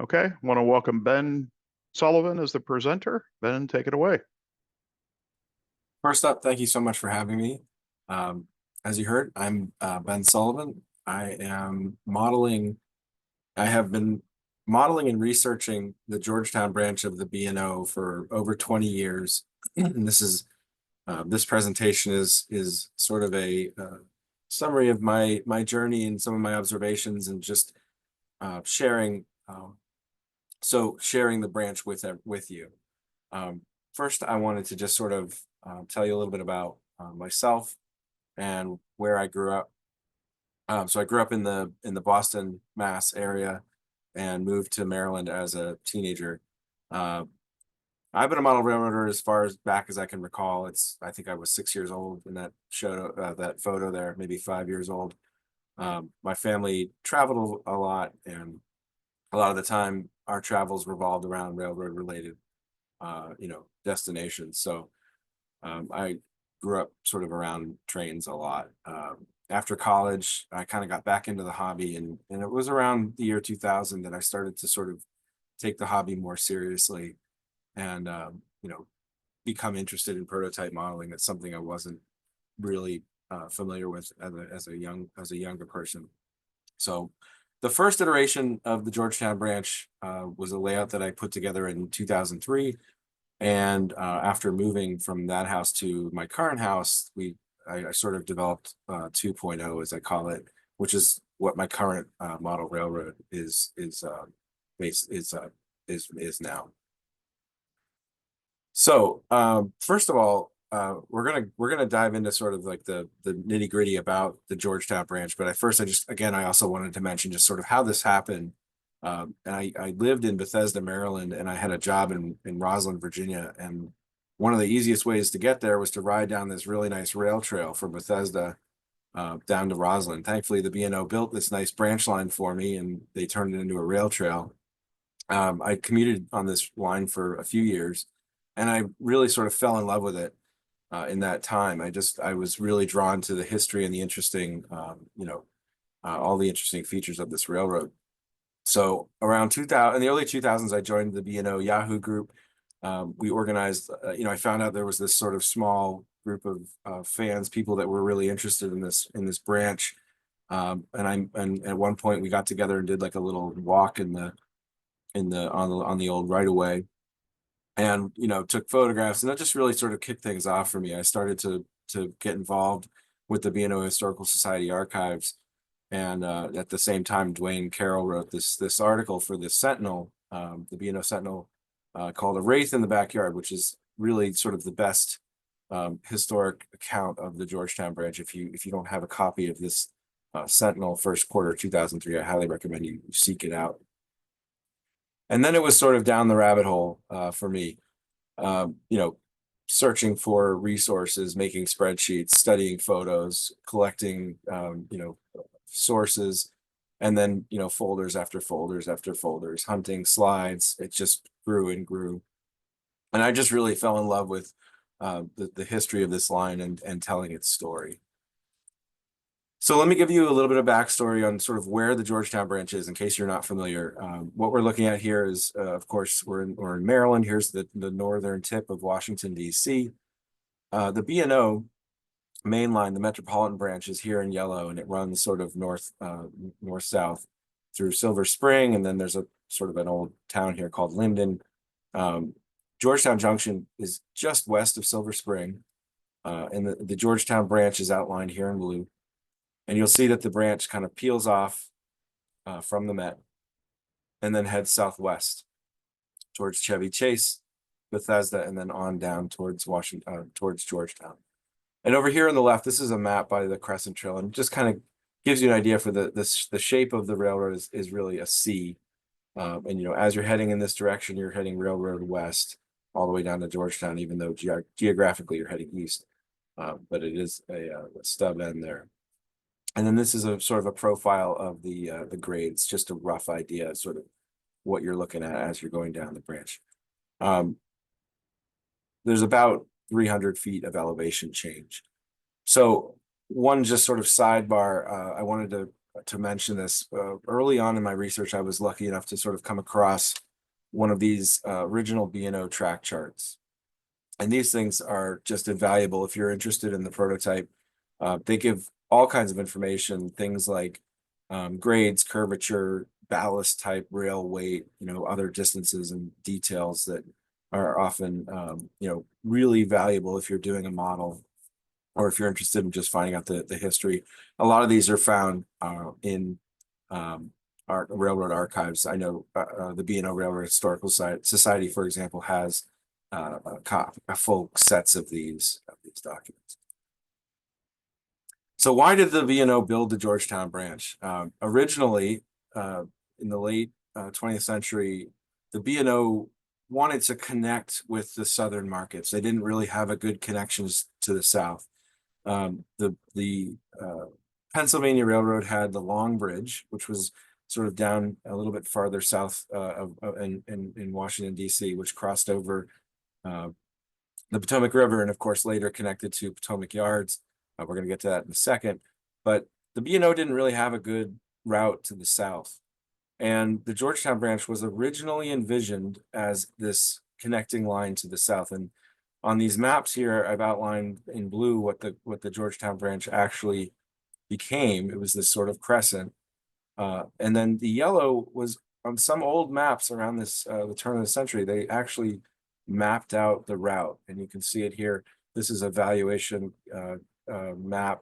Okay, want to welcome Ben Sullivan as the presenter. Ben, take it away. First up, thank you so much for having me. As you heard, I'm Ben Sullivan. I have been modeling and researching the Georgetown branch of the B&O for over 20 years. And this presentation is sort of a summary of my journey and some of my observations, and just sharing sharing the branch with you. First, I wanted to just sort of tell you a little bit about myself and where I grew up. So I grew up in the Boston, Mass area, and moved to Maryland as a teenager. I've been a model railroader as far as back as I can recall. I think I was 6 years old in that photo there, maybe 5 years old. My family traveled a lot, and a lot of the time our travels revolved around railroad related destinations. So I grew up sort of around trains a lot. After college, I kind of got back into the hobby, and it was around the year 2000 that I started to sort of take the hobby more seriously, and become interested in prototype modeling. That's something I wasn't really familiar with as a younger person. So the first iteration of the Georgetown branch was a layout that I put together in 2003. And after moving from that house to my current house, I sort of developed 2.0, as I call it, which is what my current model railroad is now. So first of all, we're gonna dive into sort of like the nitty gritty about the Georgetown branch. But I also wanted to mention just sort of how this happened. And I lived in Bethesda, Maryland, and I had a job in Roslyn, Virginia. And one of the easiest ways to get there was to ride down this really nice rail trail from Bethesda down to Roslyn. Thankfully, the B&O built this nice branch line for me, and they turned it into a rail trail. I commuted on this line for a few years, and I really sort of fell in love with it in that time. I was really drawn to the history and the interesting, all the interesting features of this railroad. So around 2000, in the early 2000s, I joined the B&O Yahoo group. We organized, I found out there was this sort of small group of fans, people that were really interested in this branch. And at one point we got together and did like a little walk on the old right of way, and took photographs, and that just really sort of kicked things off for me. I started to get involved with the B&O Historical Society archives. And at the same time, Dwayne Carroll wrote this article for the Sentinel, the B&O Sentinel, called "A Wraith in the Backyard," which is really sort of the best historic account of the Georgetown branch. If you don't have a copy of this Sentinel first quarter 2003, I highly recommend you seek it out. And then it was sort of down the rabbit hole for me, searching for resources, making spreadsheets, studying photos, collecting, sources, and then folders after folders after folders, hunting slides. It just grew and grew, and I just really fell in love with the history of this line and telling its story. So let me give you a little bit of backstory on sort of where the Georgetown branch is, in case you're not familiar. What we're looking at here is, of course, we're in Maryland. Here's the northern tip of Washington, D.C. The B&O main line, the Metropolitan branch, is here in yellow, and it runs sort of north-south through Silver Spring, and then there's a sort of an old town here called Linden. Georgetown Junction is just west of Silver Spring, and the Georgetown branch is outlined here in blue. And you'll see that the branch kind of peels off from the Met and then heads southwest towards Chevy Chase, Bethesda, and then on down towards Georgetown. And over here on the left, this is a map by the Crescent Trail, and just kind of gives you an idea for the shape of the railroad is really a C. And as you're heading in this direction, you're heading railroad west all the way down to Georgetown, even though geographically you're heading east. But it is a stub end there. And then this is a sort of a profile of the grades, just a rough idea, sort of what you're looking at as you're going down the branch. There's about 300 feet of elevation change. So one just sort of sidebar, I wanted to to mention this. Early on in my research, I was lucky enough to sort of come across one of these original B&O track charts. And these things are just invaluable if you're interested in the prototype. They give all kinds of information, things like grades, curvature, ballast type, rail weight, other distances and details that are often, really valuable if you're doing a model or if you're interested in just finding out the history. A lot of these are found in our railroad archives. I know the B&O Railroad Historical Society, for example, has a full sets of these documents. So why did the B&O build the Georgetown branch? Originally, in the late 20th century, the B&O wanted to connect with the southern markets. They didn't really have a good connections to the south. The Pennsylvania Railroad had the Long Bridge, which was sort of down a little bit farther south in Washington, D.C., which crossed over the Potomac River and, of course, later connected to Potomac Yards. We're going to get to that in a second. But the B&O didn't really have a good route to the south. And the Georgetown branch was originally envisioned as this connecting line to the south. And on these maps here, I've outlined in blue what the Georgetown branch actually became. It was this sort of crescent. And then the yellow was on some old maps around this the turn of the century. They actually mapped out the route, and you can see it here. This is a valuation map,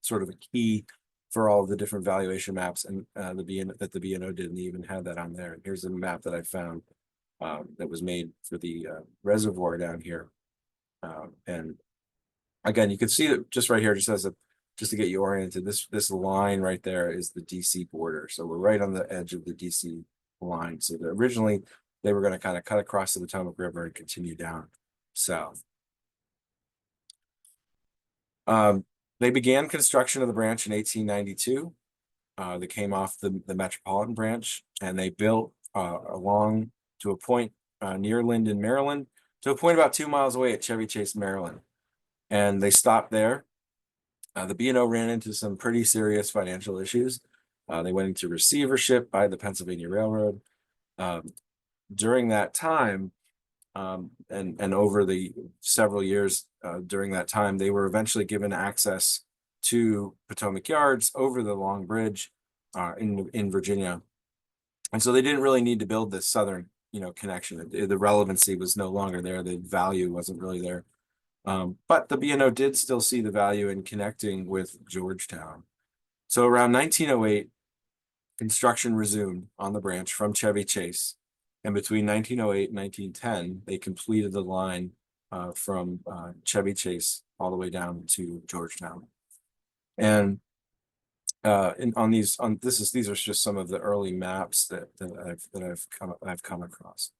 sort of a key for all of the different valuation maps, and the B&O did, and they even had that on there. And here's a map that I found that was made for the reservoir down here. And again, you can see that just right here, just to get you oriented, this line right there is the DC border. So we're right on the edge of the DC line. So originally they were going to kind of cut across the Potomac River and continue down south. They began construction of the branch in 1892. They came off the Metropolitan branch, and they built along to a point near Linden, Maryland, to a point about 2 miles away at Chevy Chase, Maryland. And they stopped there. The B&O ran into some pretty serious financial issues. They went into receivership by the Pennsylvania Railroad. During that time, and over the several years during that time, they were eventually given access to Potomac Yards over the Long Bridge in Virginia. And so they didn't really need to build this southern, connection. The relevancy was no longer there. The value wasn't really there. But the B&O did still see the value in connecting with Georgetown. So around 1908, construction resumed on the branch from Chevy Chase. And between 1908 and 1910, they completed the line from Chevy Chase all the way down to Georgetown. And these are just some of the early maps that I've come across.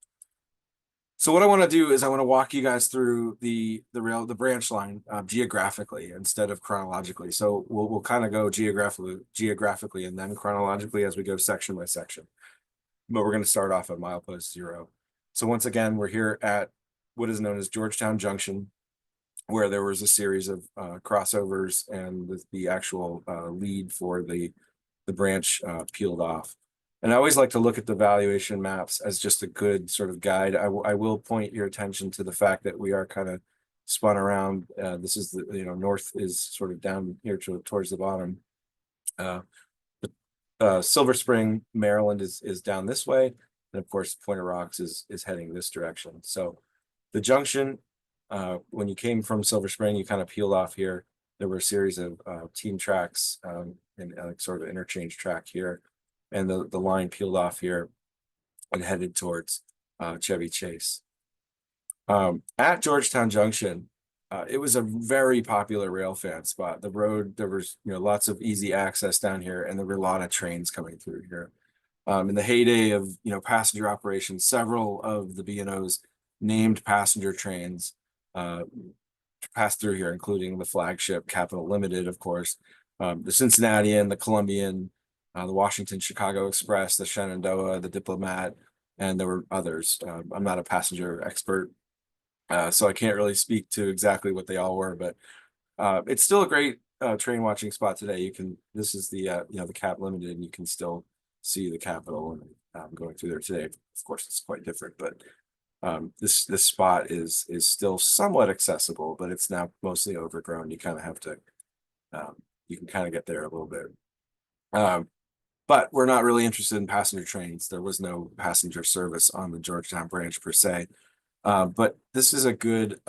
So what I want to do is I want to walk you guys through the branch line geographically instead of chronologically. So we'll kind of go geographically and then chronologically as we go section by section. But we're going to start off at milepost 0. So once again, we're here at what is known as Georgetown Junction, where there was a series of crossovers and the actual lead for the branch peeled off. And I always like to look at the valuation maps as just a good sort of guide. I will point your attention to the fact that we are kind of spun around. This is the north is sort of down here towards the bottom. Silver Spring, Maryland is down this way, and of course Point of Rocks is heading this direction. So the junction, when you came from Silver Spring, you kind of peeled off here. There were a series of team tracks and sort of interchange track here, and the line peeled off here and headed towards Chevy Chase. At Georgetown Junction, it was a very popular rail fan spot. The road, there was lots of easy access down here, and there were a lot of trains coming through here. In the heyday of passenger operations, several of the B&O's named passenger trains passed through here, including the flagship Capital Limited, of course, the Cincinnatian, the Columbian, the Washington Chicago Express, the Shenandoah, the Diplomat, and there were others. I'm not a passenger expert, so I can't really speak to exactly what they all were, but it's still a great train watching spot today, this is the the Cap Limited, and you can still see the Capitol and going through there today. Of course, it's quite different, but this spot is still somewhat accessible, but it's now mostly overgrown. You kind of have to you can kind of get there a little bit. But we're not really interested in passenger trains. There was no passenger service on the Georgetown branch per se. But this is a good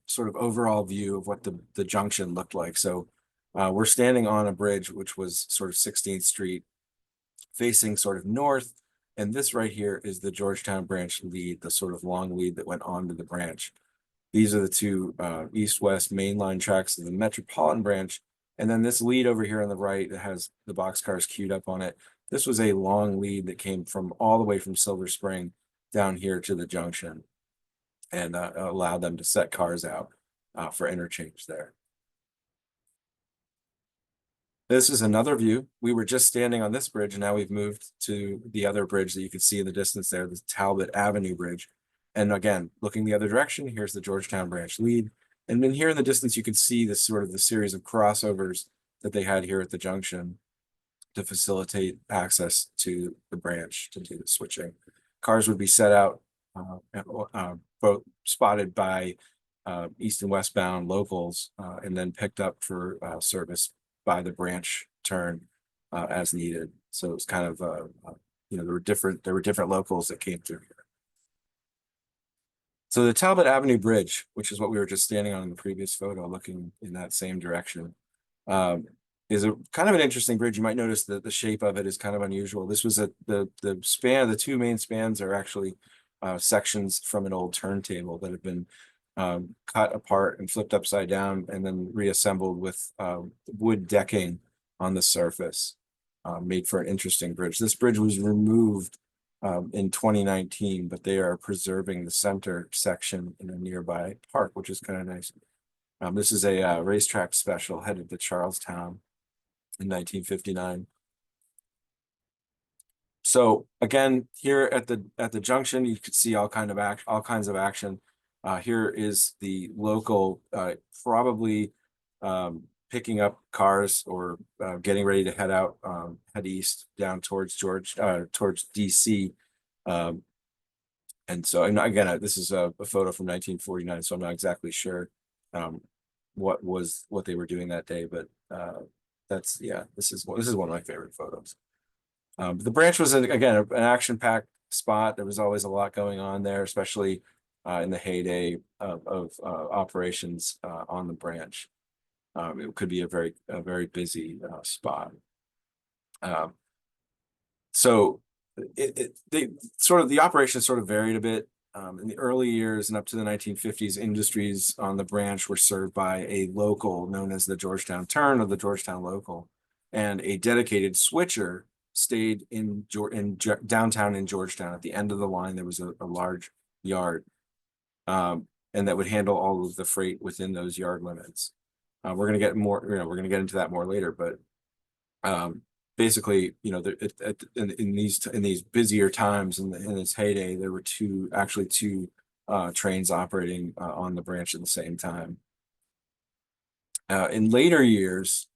sort of overall view of what the junction looked like. So we're standing on a bridge which was sort of 16th Street facing sort of north. And this right here is the Georgetown branch lead, the sort of long lead that went on to the branch. These are the two east-west mainline tracks of the Metropolitan branch. And then this lead over here on the right that has the boxcars queued up on it. This was a long lead that came from all the way from Silver Spring down here to the junction, and allowed them to set cars out for interchange there. This is another view. We were just standing on this bridge, and now we've moved to the other bridge that you can see in the distance there, the Talbot Avenue Bridge. And again, looking the other direction, here's the Georgetown branch lead. And then here in the distance, you can see this sort of the series of crossovers that they had here at the junction to facilitate access to the branch to do the switching. Cars would be set out, both spotted by east and westbound locals, and then picked up for service by the branch turn as needed. So it's kind of there were different locals that came through here. So the Talbot Avenue Bridge, which is what we were just standing on in the previous photo, looking in that same direction, is a kind of an interesting bridge. You might notice that the shape of it is kind of unusual. This was the span. The two main spans are actually sections from an old turntable that have been cut apart and flipped upside down and then reassembled with wood decking on the surface, made for an interesting bridge. This bridge was removed in 2019, but they are preserving the center section in a nearby park, which is kind of nice. This is a racetrack special headed to Charlestown in 1959. So again, here at the junction, you could see all kinds of action. Here is the local, probably picking up cars or getting ready to head out, head east down towards towards DC. And so, and again, this is a photo from 1949, so I'm not exactly sure what they were doing that day, but this is one of my favorite photos. The branch was again an action-packed spot. There was always a lot going on there, especially in the heyday of operations on the branch. It could be a very busy spot. So the operations sort of varied a bit. In the early years and up to the 1950s, industries on the branch were served by a local known as the Georgetown Turn or the Georgetown Local, and a dedicated switcher stayed in downtown in Georgetown. At the end of the line, there was a large yard, and that would handle all of the freight within those yard limits. We're going to get more, we're going to get into that more later, but basically, in these busier times in this heyday, there were two trains operating on the branch at the same time. In later years,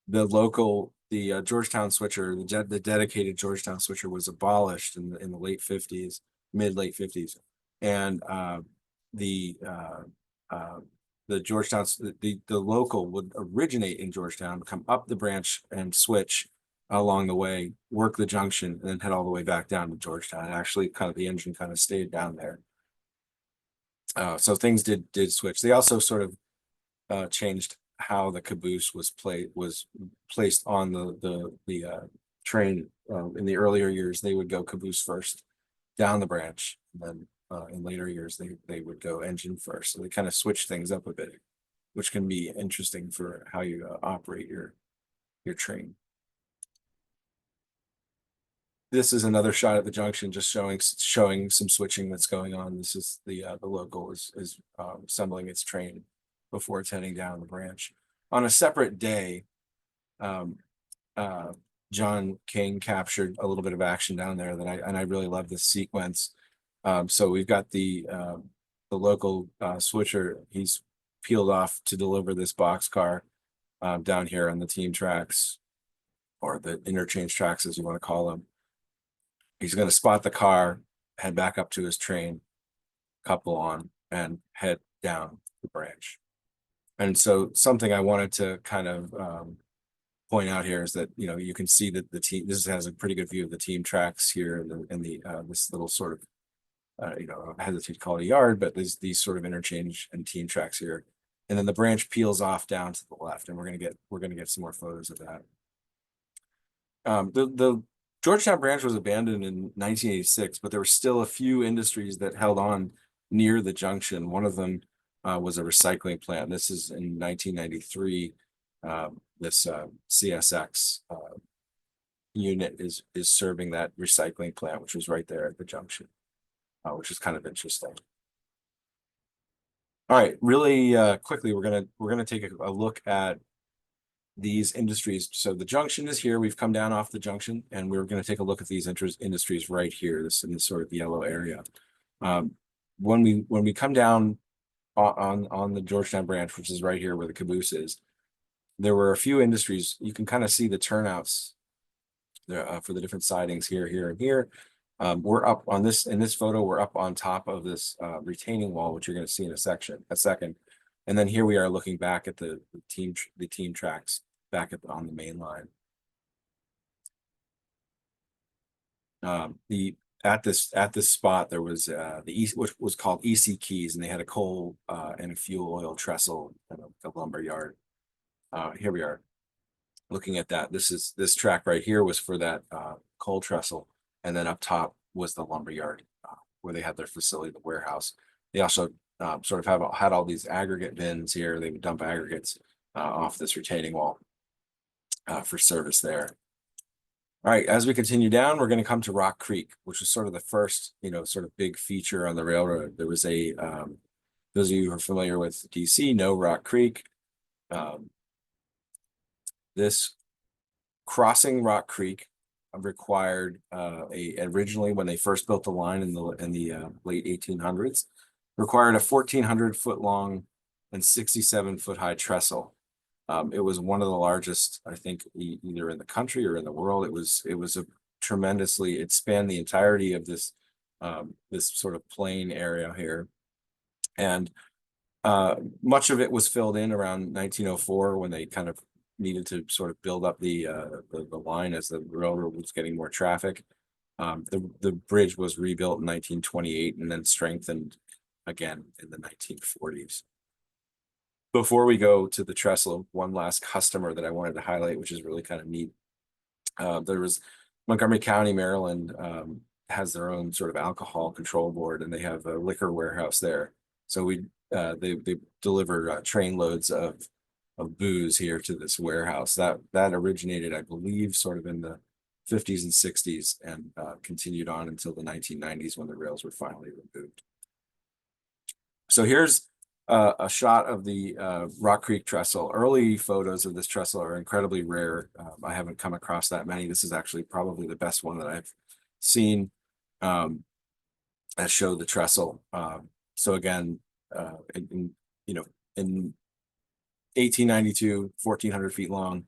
the Georgetown switcher, the dedicated Georgetown switcher, was abolished in the late 50s, mid-late 50s, and the Georgetown, the local would originate in Georgetown, come up the branch and switch along the way, work the junction, and then head all the way back down to Georgetown. And actually, the engine kind of stayed down there. So things did switch. They also sort of changed how the caboose was placed on the train. In the earlier years, they would go caboose first down the branch, and then in later years they would go engine first. So they kind of switch things up a bit, which can be interesting for how you operate your train. This is another shot at the junction, just showing some switching that's going on. This is the local is assembling its train before it's heading down the branch. On a separate day, John King captured a little bit of action down there and I really love this sequence. So we've got the local switcher. He's peeled off to deliver this boxcar, down here on the team tracks, or the interchange tracks, as you want to call them. He's going to spot the car, head back up to his train, couple on, and head down the branch. And so something I wanted to kind of point out here is that, you know, you can see that the team, this has a pretty good view of the team tracks here in the this little sort of, you know, I hesitate to call it a yard, but there's these sort of interchange and team tracks here. And then the branch peels off down to the left, and we're gonna get some more photos of that. The Georgetown branch was abandoned in 1986, but there were still a few industries that held on near the junction. One of them was a recycling plant. This is in 1993. This CSX unit is serving that recycling plant, which was right there at the junction, which is kind of interesting. All right, really quickly, we're gonna take a look at these industries. So the junction is here. We've come down off the junction, and we're going to take a look at these industries right here. This in this sort of yellow area. When we come down on the Georgetown branch, which is right here where the caboose is, there were a few industries. You can kind of see the turnouts there for the different sidings here, here, and here. We're up on this in this photo. We're up on top of this retaining wall, which you're going to see in a second. And then here we are looking back at the team tracks back on the main line. At this spot there was which was called EC Keys, and they had a coal and a fuel oil trestle and a lumber yard. Here we are looking at that. This track right here was for that coal trestle, and then up top was the lumber yard where they had their facility, the warehouse. They also sort of had all these aggregate bins here. They would dump aggregates off this retaining wall for service there. All right, as we continue down, we're going to come to Rock Creek, which was sort of the first, you know, sort of big feature on the railroad. There was a, those of you who are familiar with DC know Rock Creek. This crossing Rock Creek required originally, when they first built the line in the late 1800s, required a 1,400-foot long and 67-foot high trestle. It was one of the largest, I think, either in the country or in the world. It was a tremendously, it spanned the entirety of this this sort of plain area here, and much of it was filled in around 1904 when they kind of needed to sort of build up the line as the railroad was getting more traffic. The bridge was rebuilt in 1928 and then strengthened again in the 1940s. Before we go to the trestle, one last customer that I wanted to highlight, which is really kind of neat. There was Montgomery County, Maryland, has their own sort of alcohol control board, and they have a liquor warehouse there. So they deliver train loads of booze here to this warehouse. That originated, I believe, sort of in the 50s and 60s, and continued on until the 1990s when the rails were finally removed. So here's a shot of the Rock Creek trestle. Early photos of this trestle are incredibly rare. I haven't come across that many. This is actually probably the best one that I've seen that show the trestle. So again, in 1892, 1,400 feet long,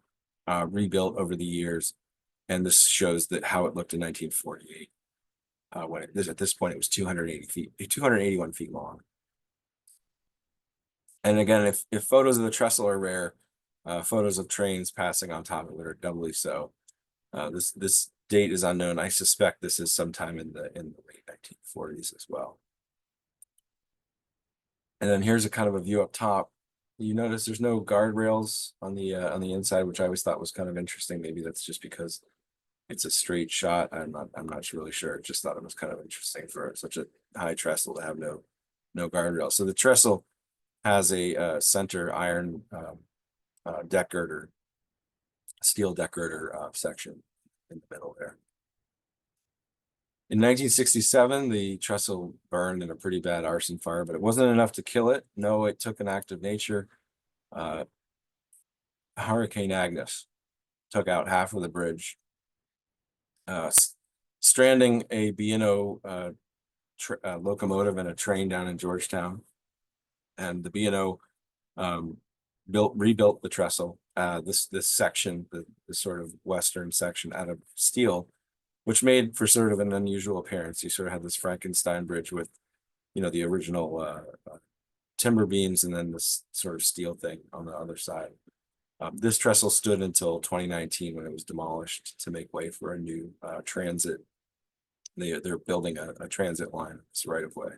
rebuilt over the years, and this shows that how it looked in 1948. When at this point it was 281 feet long. And again, if photos of the trestle are rare, photos of trains passing on top of it are doubly so. This date is unknown. I suspect this is sometime in the late 1940s as well. And then here's a kind of a view up top. You notice there's no guardrails on the inside, which I always thought was kind of interesting. Maybe that's just because it's a straight shot. I'm not really sure. Just thought it was kind of interesting for such a high trestle to have no guardrail. So the trestle has a center iron deck girder, steel deck girder section in the middle there. In 1967, the trestle burned in a pretty bad arson fire, but it wasn't enough to kill it. No, it took an act of nature. Hurricane Agnes took out half of the bridge, stranding a B&O locomotive and a train down in Georgetown. And the B&O rebuilt the trestle, this section, the sort of western section out of steel, which made for sort of an unusual appearance. You sort of had this Frankenstein bridge with, you know, the original timber beams and then this sort of steel thing on the other side. This trestle stood until 2019 when it was demolished to make way for a new transit. They're building a transit line. It's right of way.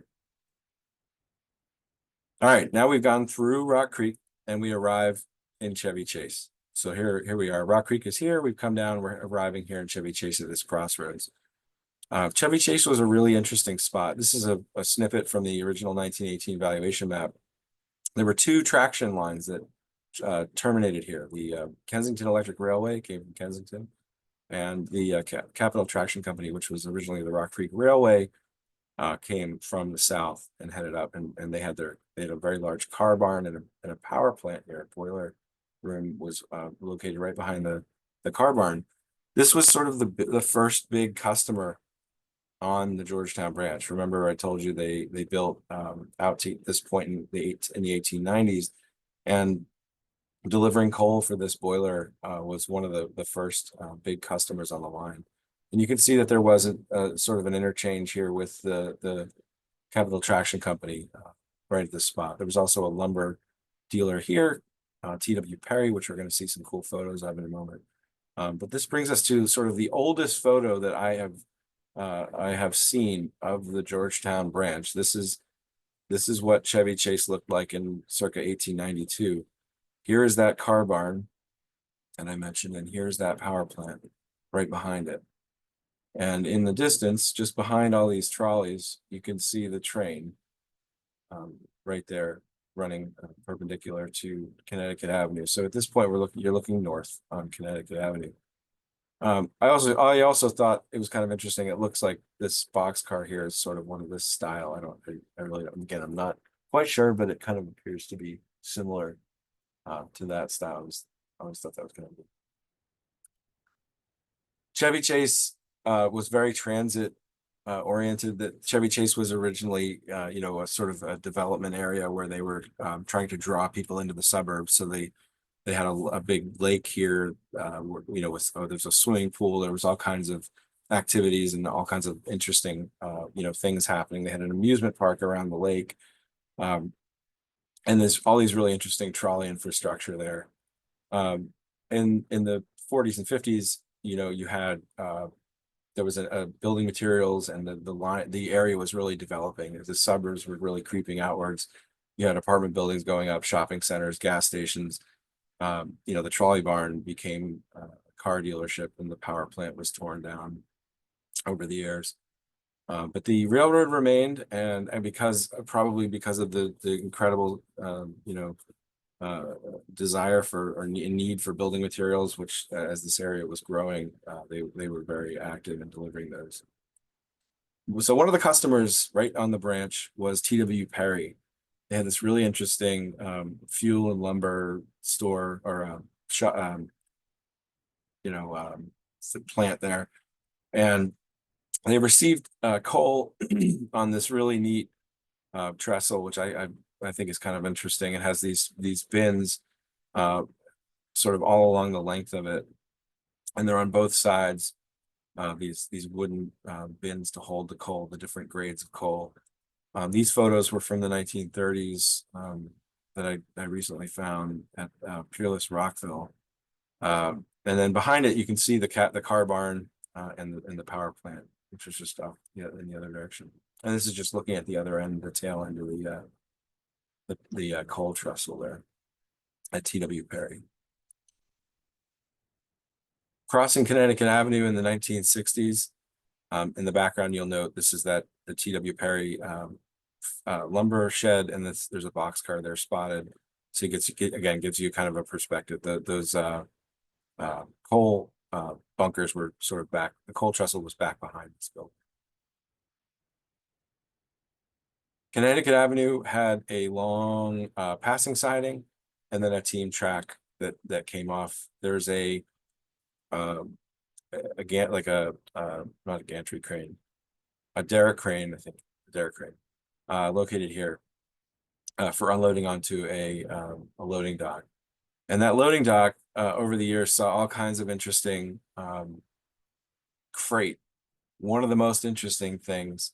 All right, now we've gone through Rock Creek and we arrive in Chevy Chase. So here we are. Rock Creek is here. We've come down. We're arriving here in Chevy Chase at this crossroads. Chevy Chase was a really interesting spot. This is a snippet from the original 1918 valuation map. There were two traction lines that terminated here. The Kensington Electric Railway came from Kensington, and the Capital Traction Company, which was originally the Rock Creek Railway, came from the south and headed up, and they had a very large car barn and a power plant here. A boiler room was located right behind the car barn. This was sort of the first big customer on the Georgetown branch. Remember, I told you they built out to this point in the 1890s, and delivering coal for this boiler was one of the first big customers on the line. And you can see that there wasn't sort of an interchange here with the Capital Traction Company right at this spot. There was also a lumber dealer here, T.W. Perry, which we're going to see some cool photos of in a moment. But this brings us to sort of the oldest photo that I have seen of the Georgetown branch. This is what Chevy Chase looked like in circa 1892. Here is that car barn, and I mentioned, and here's that power plant right behind it. And in the distance, just behind all these trolleys, you can see the train right there running perpendicular to Connecticut Avenue. So at this point, you're looking north on Connecticut Avenue. I also thought it was kind of interesting. It looks like this boxcar here is sort of one of this style. I really don't, again, I'm not quite sure, but it kind of appears to be similar to that style. I always thought that was kind of good. Chevy Chase was very transit oriented. That Chevy Chase was originally, you know, a sort of a development area where they were trying to draw people into the suburbs. So they had a big lake here, where, you know, there's a swimming pool. There was all kinds of activities and all kinds of interesting, you know, things happening. They had an amusement park around the lake. And there's all these really interesting trolley infrastructure there. In the 40s and 50s, you know, you had there was a building materials, and the area was really developing. The suburbs were really creeping outwards. You had apartment buildings going up, shopping centers, gas stations. You know, the trolley barn became a car dealership, and the power plant was torn down over the years. But the railroad remained, and probably because of the incredible you know, desire for or need for building materials, which as this area was growing, they were very active in delivering those. So one of the customers right on the branch was T.W. Perry. They had this really interesting fuel and lumber store, or you know, plant there, and they received coal on this really neat trestle, which I think is kind of interesting. It has these bins sort of all along the length of it, and they're on both sides. These wooden bins to hold the coal, the different grades of coal. These photos were from the 1930s that I recently found at Peerless Rockville. And then behind it, you can see the car barn and the power plant, which was just off in the other direction. And this is just looking at the other end, the tail end of the coal trestle there at T.W. Perry. Crossing Connecticut Avenue in the 1960s. In the background, you'll note this is the T.W. Perry lumber shed, and there's a boxcar there spotted. So it gives you kind of a perspective. Those coal bunkers were sort of back. The coal trestle was back behind this building. Connecticut Avenue had a long passing siding, and then a team track that came off. There's not a gantry crane, a derrick crane, I think, located here for unloading onto a loading dock. And that loading dock over the years saw all kinds of interesting freight. One of the most interesting things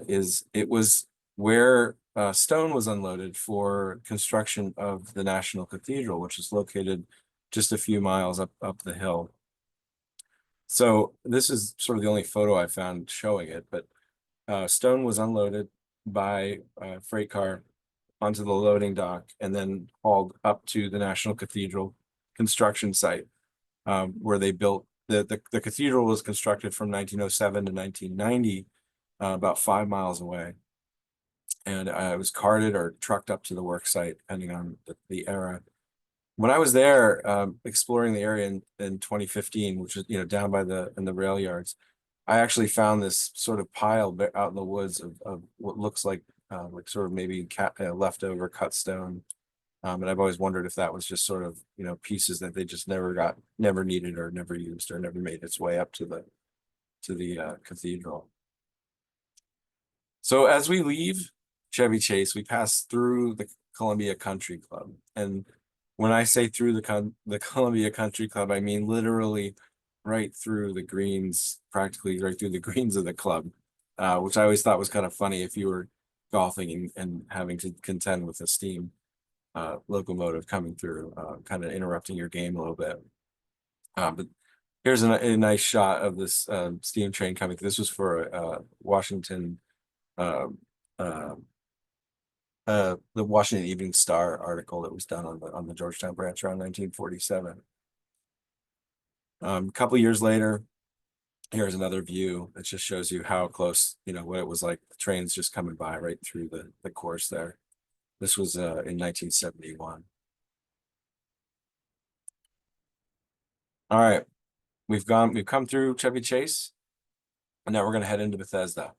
is it was where stone was unloaded for construction of the National Cathedral, which is located just a few miles up the hill. So this is sort of the only photo I found showing it, but stone was unloaded by a freight car onto the loading dock and then hauled up to the National Cathedral construction site, where they built the cathedral was constructed from 1907 to 1990, about 5 miles away. And it was carted or trucked up to the work site, depending on the era. When I was there exploring the area in 2015, which is down by in the rail yards, I actually found this sort of pile out in the woods of what looks like sort of maybe leftover cut stone. And I've always wondered if that was just sort of pieces that they just never needed or never used or never made its way up to the cathedral. So as we leave Chevy Chase, we pass through the Columbia Country Club, and when I say through the Columbia Country Club, I mean literally right through the greens, practically right through the greens of the club, which I always thought was kind of funny if you were golfing and having to contend with a steam locomotive coming through, kind of interrupting your game a little bit. But here's a nice shot of this steam train coming through. This was for Washington, the Washington Evening Star article that was done on the Georgetown branch around 1947. A couple years later, here's another view that just shows you how close, what it was like. The trains just coming by right through the course there. This was in 1971. All right, we've come through Chevy Chase, and now we're going to head into Bethesda.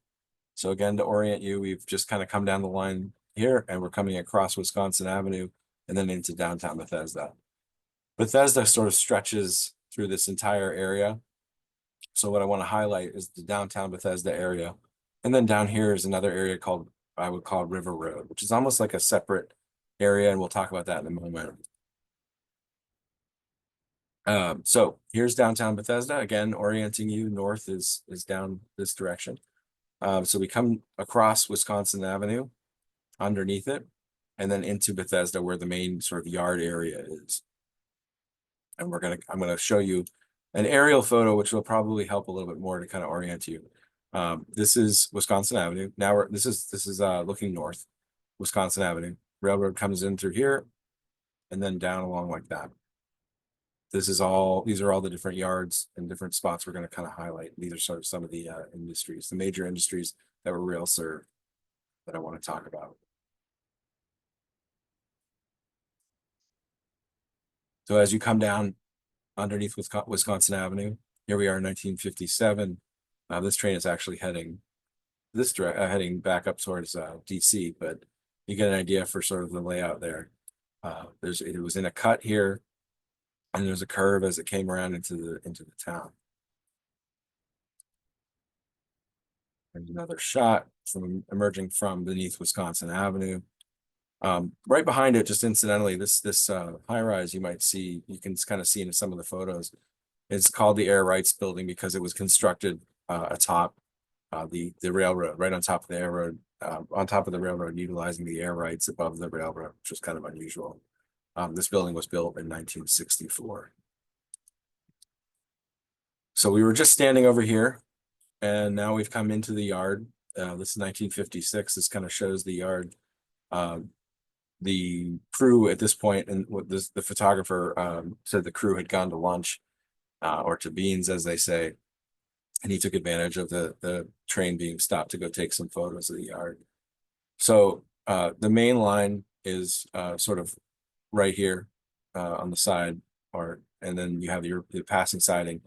So again, to orient you, we've just kind of come down the line here, and we're coming across Wisconsin Avenue and then into downtown Bethesda. Bethesda sort of stretches through this entire area. So what I want to highlight is the downtown Bethesda area. And then down here is another area I would call River Road, which is almost like a separate area, and we'll talk about that in a moment. So here's downtown Bethesda. Again, orienting you north is down this direction. So we come across Wisconsin Avenue, underneath it, and then into Bethesda, where the main sort of yard area is. And I'm gonna show you an aerial photo, which will probably help a little bit more to kind of orient you. This is Wisconsin Avenue. Now this is looking north, Wisconsin Avenue. Railroad comes in through here, and then down along like that. These are all the different yards and different spots we're going to kind of highlight. These are sort of some of the industries, the major industries that were rail served that I want to talk about. So as you come down underneath Wisconsin Avenue, here we are in 1957. This train is actually heading back up towards DC, but you get an idea for sort of the layout there. It was in a cut here, and there's a curve as it came around into the town. There's another shot emerging from beneath Wisconsin Avenue. Right behind it, just incidentally, this high rise you can kind of see in some of the photos. It's called the Air Rights Building because it was constructed atop the railroad, right on top of the railroad, utilizing the air rights above the railroad, which was kind of unusual. This building was built in 1964. So we were just standing over here, and now we've come into the yard. This is 1956. This kind of shows the yard. The crew at this point, and the photographer said the crew had gone to lunch or to beans, as they say, and he took advantage of the train being stopped to go take some photos of the yard. So the main line is sort of right here on the side, and then you have your passing siding,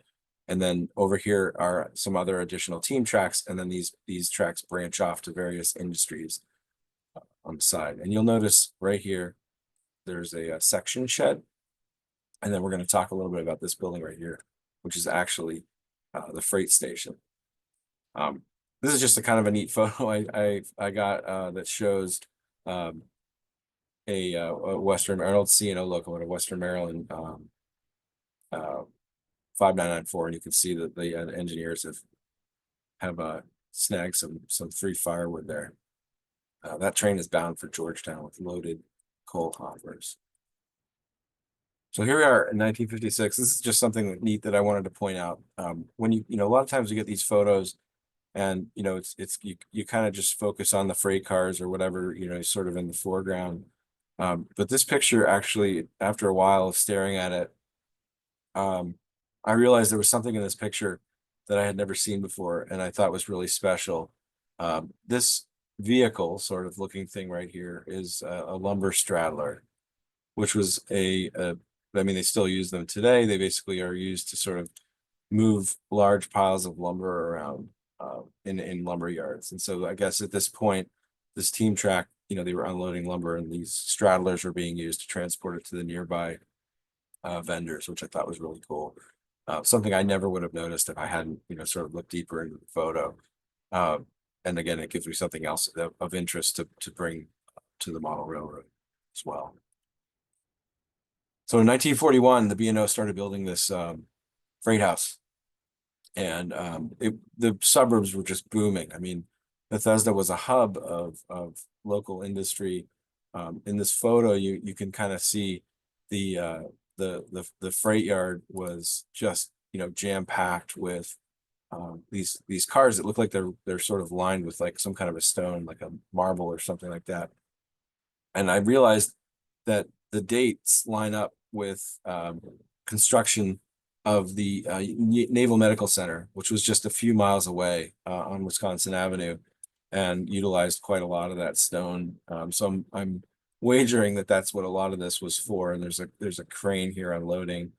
and then over here are some other additional team tracks, and then these tracks branch off to various industries on the side. And you'll notice right here there's a section shed, and then we're going to talk a little bit about this building right here, which is actually the freight station. This is just a kind of a neat photo I got that shows a Western Maryland C&O locomotive, Western Maryland 5994, and you can see that the engineers have snagged some free firewood there. That train is bound for Georgetown with loaded coal hoppers. So here we are in 1956. This is just something neat that I wanted to point out. When you know, a lot of times you get these photos, and you know, you kind of just focus on the freight cars or whatever, you know, sort of in the foreground. But this picture actually, after a while of staring at it, I realized there was something in this picture that I had never seen before, and I thought was really special. This vehicle sort of looking thing right here is a lumber straddler, which was I mean, they still use them today. They basically are used to sort of move large piles of lumber around in lumber yards. And so I guess at this point, this team track, you know, they were unloading lumber, and these straddlers were being used to transport it to the nearby vendors, which I thought was really cool. Something I never would have noticed if I hadn't, you know, sort of looked deeper into the photo. And again, it gives me something else of interest to bring to the model railroad as well. So in 1941, the B&O started building this freight house, and the suburbs were just booming. I mean, Bethesda was a hub of local industry. In this photo, you can kind of see the freight yard was just, you know, jam packed with these cars that look like they're sort of lined with like some kind of a stone, like a marble or something like that. And I realized that the dates line up with construction of the Naval Medical Center, which was just a few miles away on Wisconsin Avenue, and utilized quite a lot of that stone. So I'm wagering that that's what a lot of this was for. And there's a crane here unloading,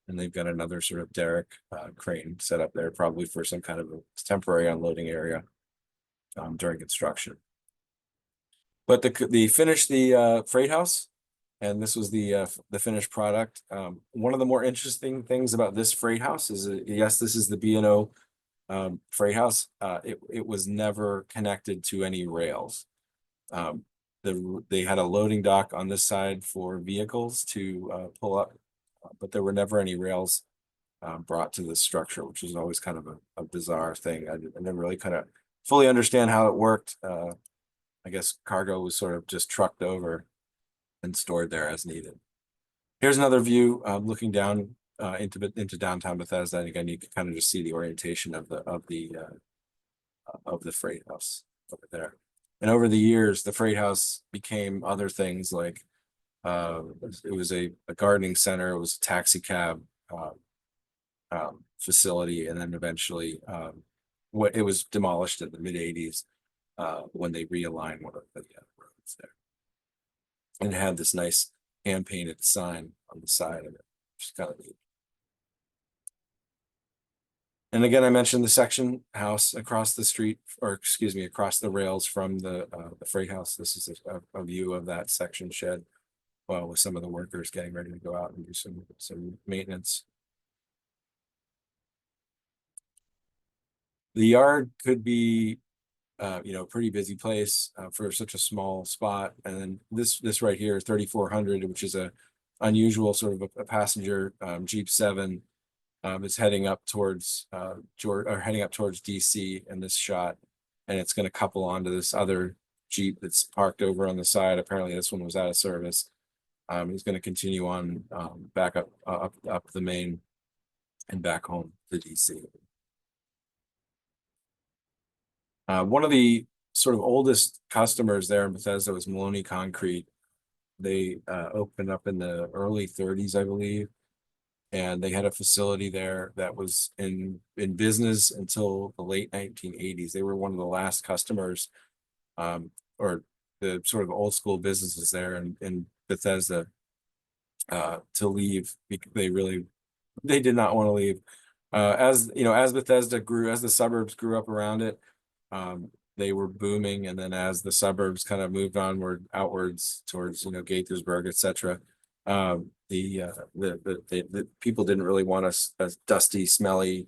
and they've got another sort of derrick crane set up there, probably for some kind of a temporary unloading area during construction. But they finished the freight house, and this was the finished product. One of the more interesting things about this freight house is yes, this is the B&O freight house. It was never connected to any rails. They had a loading dock on this side for vehicles to pull up, but there were never any rails brought to the structure, which is always kind of a bizarre thing. I never really kind of fully understand how it worked. I guess cargo was sort of just trucked over and stored there as needed. Here's another view looking down into downtown Bethesda. And again, you can kind of just see the orientation of the freight house over there. And over the years, the freight house became other things, like it was a gardening center, it was a taxi cab facility, and then eventually it was demolished in the mid-80s when they realigned one of the roads there. And it had this nice hand-painted sign on the side of it, which is kind of neat. And again, I mentioned the section house across the street, or excuse me, across the rails from the freight house. This is a view of that section shed, well, with some of the workers getting ready to go out and do some maintenance. The yard could be, you know, a pretty busy place for such a small spot. And then this right here, 3400, which is a unusual sort of a passenger Jeep 7. Is heading up towards heading up towards DC in this shot, and it's going to couple onto this other Jeep that's parked over on the side. Apparently, this one was out of service. He's going to continue on back up the main and back home to DC. One of the sort of oldest customers there in Bethesda was Maloney Concrete. They opened up in the early 30s, I believe. And they had a facility there that was in business until the late 1980s. They were one of the last customers, or the sort of old school businesses there in Bethesda to leave. They did not want to leave. As you know, as Bethesda grew, as the suburbs grew up around it, they were booming. And then as the suburbs kind of moved outwards towards, you know, Gaithersburg, etc. The people didn't really want a dusty, smelly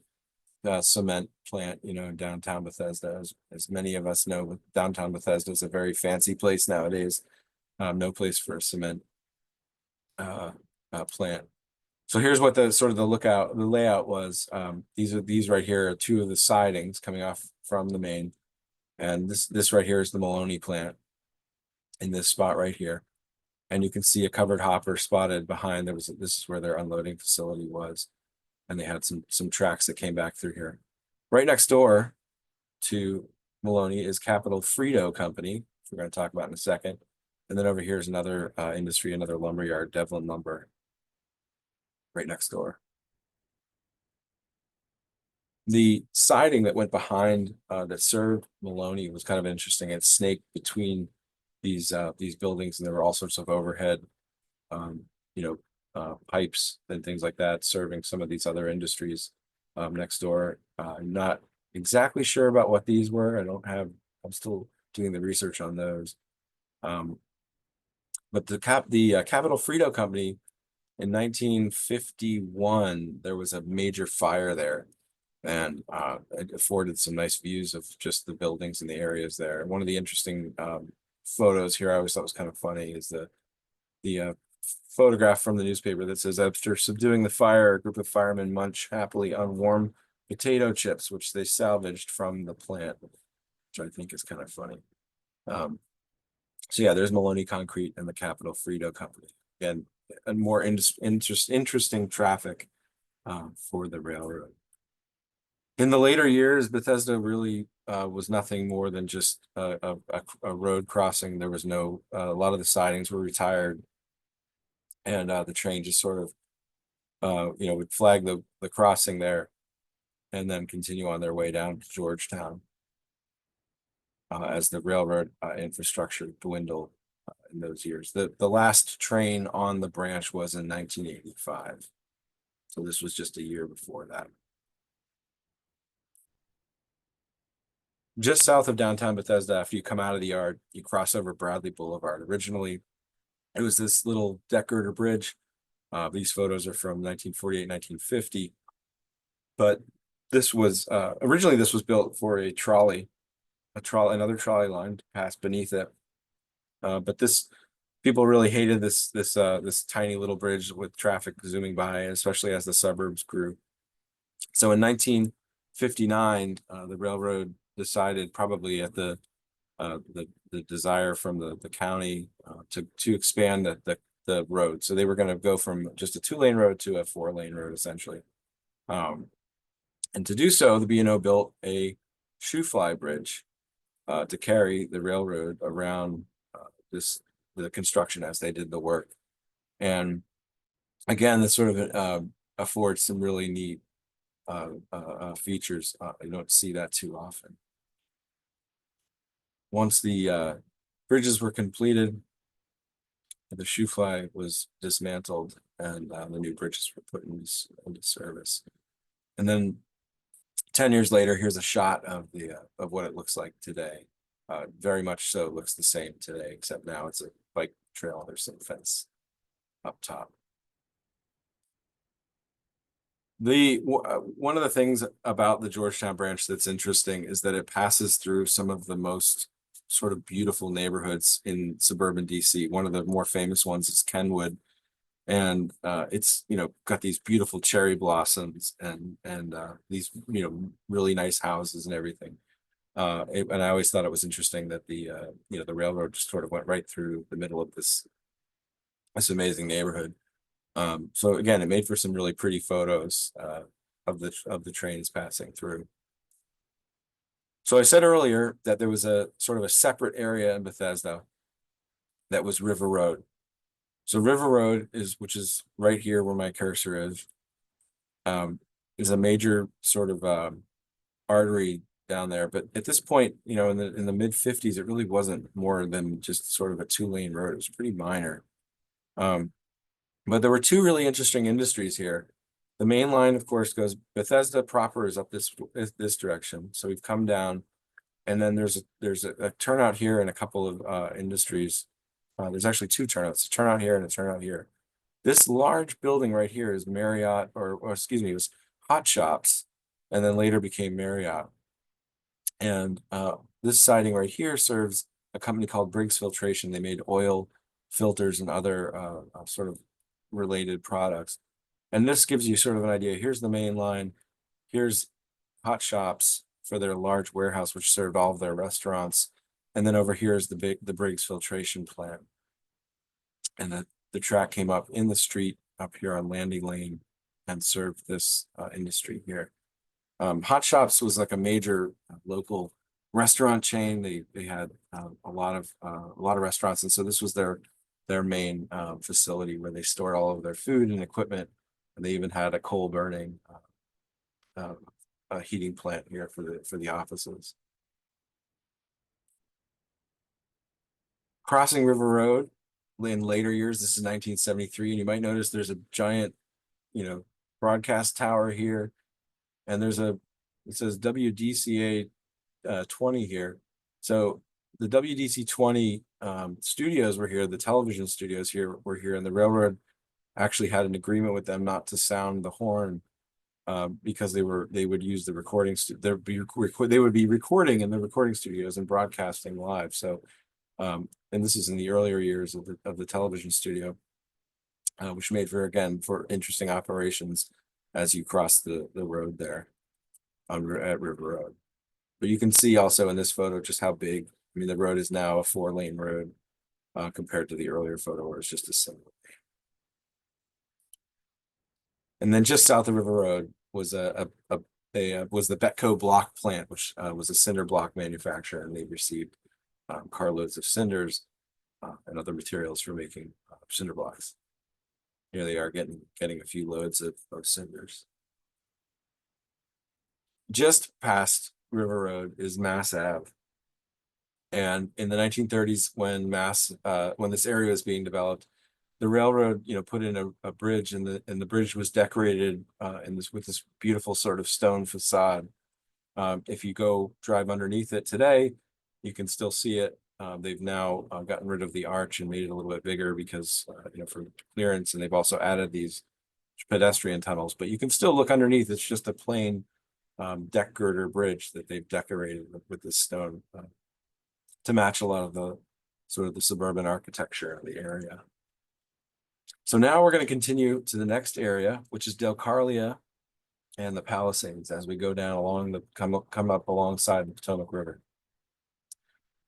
cement plant, you know, in downtown Bethesda. As many of us know, downtown Bethesda is a very fancy place nowadays. no place for a cement plant. So here's what the sort of the layout was. These right here are two of the sidings coming off from the main, and this right here is the Maloney plant in this spot right here. And you can see a covered hopper spotted behind. This is where their unloading facility was, and they had some tracks that came back through here. Right next door to Maloney is Capital Frito Company, which we're going to talk about in a second. And then over here is another industry, another lumber yard, Devlin Lumber, right next door. The siding that went behind that served Maloney was kind of interesting. It snaked between these buildings, and there were all sorts of overhead, pipes and things like that, serving some of these other industries next door. I'm not exactly sure about what these were. I'm still doing the research on those. But the Capital Frito Company in 1951, there was a major fire there, and it afforded some nice views of just the buildings and the areas there. One of the interesting photos here I always thought was kind of funny is the photograph from the newspaper that says, after subduing the fire, a group of firemen munch happily on warm potato chips, which they salvaged from the plant, which I think is kind of funny. So yeah, there's Maloney Concrete and the Capital Frito Company. Again, and more interesting traffic for the railroad. In the later years, Bethesda really was nothing more than just a road crossing. There was no, a lot of the sidings were retired, and the train just sort of, would flag the crossing there and then continue on their way down to Georgetown as the railroad infrastructure dwindled in those years. The last train on the branch was in 1985. So this was just a year before that. Just south of downtown Bethesda, after you come out of the yard, you cross over Bradley Boulevard. Originally, it was this little deck girder bridge. These photos are from 1948, 1950. But this was, originally this was built for a trolley, another trolley line to pass beneath it. But people really hated this tiny little bridge with traffic zooming by, especially as the suburbs grew. So in 1959, the railroad decided, probably at the desire from the county, to expand the road. So they were going to go from just a 2-lane road to a 4-lane road, essentially. And to do so, the B&O built a shoe fly bridge to carry the railroad around the construction as they did the work. And again, this sort of affords some really neat features. You don't see that too often. Once the bridges were completed, the shoe fly was dismantled, and the new bridges were put into service. And then 10 years later, here's a shot of what it looks like today. Very much so, it looks the same today, except now it's a bike trail. There's some fence up top. One of the things about the Georgetown branch that's interesting is that it passes through some of the most sort of beautiful neighborhoods in suburban DC. One of the more famous ones is Kenwood, and it's got these beautiful cherry blossoms and these really nice houses and everything. And I always thought it was interesting that the railroad just sort of went right through the middle of this amazing neighborhood. So again, it made for some really pretty photos of the trains passing through. So I said earlier that there was a sort of a separate area in Bethesda that was River Road. So River Road which is right here where my cursor is a major sort of artery down there. But at this point, in the mid 50s, it really wasn't more than just sort of a 2-lane road. It was pretty minor. But there were two really interesting industries here. The main line, of course, goes Bethesda proper is up this direction. So we've come down, and then there's a turnout here and a couple of industries. There's actually 2 turnouts, a turnout here and a turnout here. This large building right here is Marriott, or excuse me, it was Hot Shops, and then later became Marriott. And this siding right here serves a company called Briggs Filtration. They made oil filters and other sort of related products. And this gives you sort of an idea. Here's the main line. Here's hot shops for their large warehouse, which served all of their restaurants. And then over here is the Briggs filtration plant. And the track came up in the street up here on Landing Lane and served this industry here. Hot Shops was like a major local restaurant chain. They had a lot of restaurants, and so this was their main facility where they stored all of their food and equipment, and they even had a coal burning heating plant here for the offices. Crossing River Road in later years. This is 1973, and you might notice there's a giant, broadcast tower here, and it says WDCA 20 here. So the WDC 20 studios were here, the television studios here were here, and the railroad actually had an agreement with them not to sound the horn because they would use the recording. They would be recording in the recording studios and broadcasting live. So, and this is in the earlier years of the television studio, which made for interesting operations as you cross the road there at River Road. But you can see also in this photo just how big. I mean, the road is now a 4-lane road compared to the earlier photo where it's just a single lane. And then just south of River Road was was the Betco block plant, which was a cinder block manufacturer, and they received carloads of cinders and other materials for making cinder blocks. Here they are getting a few loads of cinders. Just past River Road is Mass Ave. And in the 1930s, when this area was being developed, the railroad, put in a bridge, and the bridge was decorated with this beautiful sort of stone facade. If you go drive underneath it today, you can still see it. They've now gotten rid of the arch and made it a little bit bigger because for clearance, and they've also added these pedestrian tunnels. But you can still look underneath. It's just a plain deck girder bridge that they've decorated with this stone to match a lot of the sort of the suburban architecture of the area. So now we're going to continue to the next area, which is Dalecarlia and the Palisades, as we go down along come up alongside the Potomac River.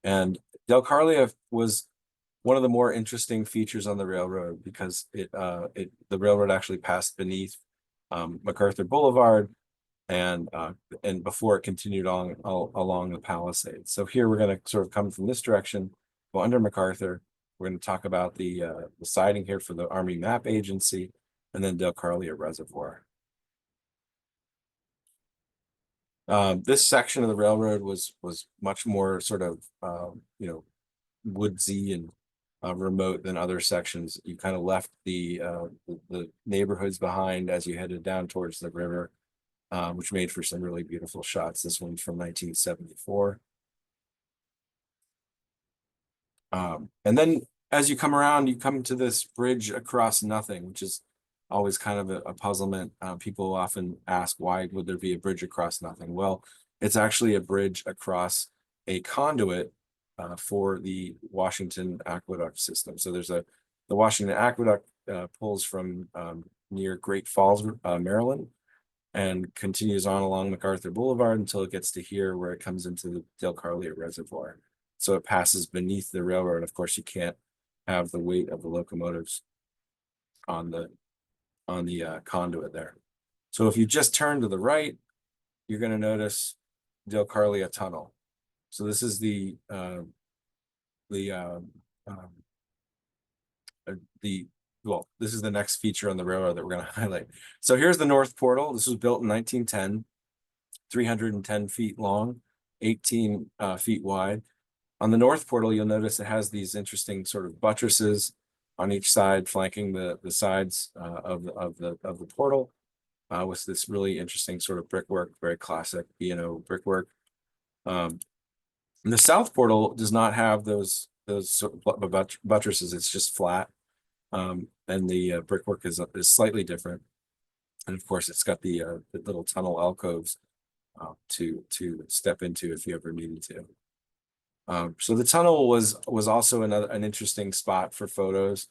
And Dalecarlia was one of the more interesting features on the railroad because the railroad actually passed beneath MacArthur Boulevard and before it continued along the Palisades. So here we're going to sort of come from this direction, go under MacArthur. We're going to talk about the siding here for the Army Map Agency, and then Dalecarlia Reservoir. This section of the railroad was much more sort of woodsy and remote than other sections. You kind of left the neighborhoods behind as you headed down towards the river, which made for some really beautiful shots. This one's from 1974. And then as you come around, you come to this bridge across nothing, which is always kind of a puzzlement. People often ask, why would there be a bridge across nothing? Well, it's actually a bridge across a conduit for the Washington Aqueduct system. So there's the Washington Aqueduct pulls from near Great Falls, Maryland, and continues on along MacArthur Boulevard until it gets to here where it comes into the Dalecarlia Reservoir. So it passes beneath the railroad. Of course, you can't have the weight of the locomotives on the conduit there. So if you just turn to the right, you're going to notice Dalecarlia Tunnel. So this is this is the next feature on the railroad that we're going to highlight. So here's the North Portal. This was built in 1910, 310 feet long, 18 feet wide. On the North Portal, you'll notice it has these interesting sort of buttresses on each side, flanking the sides of the portal, with this really interesting sort of brickwork, very classic B&O brickwork. And the South Portal does not have those sort of buttresses. It's just flat, and the brickwork is slightly different. And of course, it's got the little tunnel alcoves to step into if you ever needed to. So the tunnel was also an interesting spot for photos,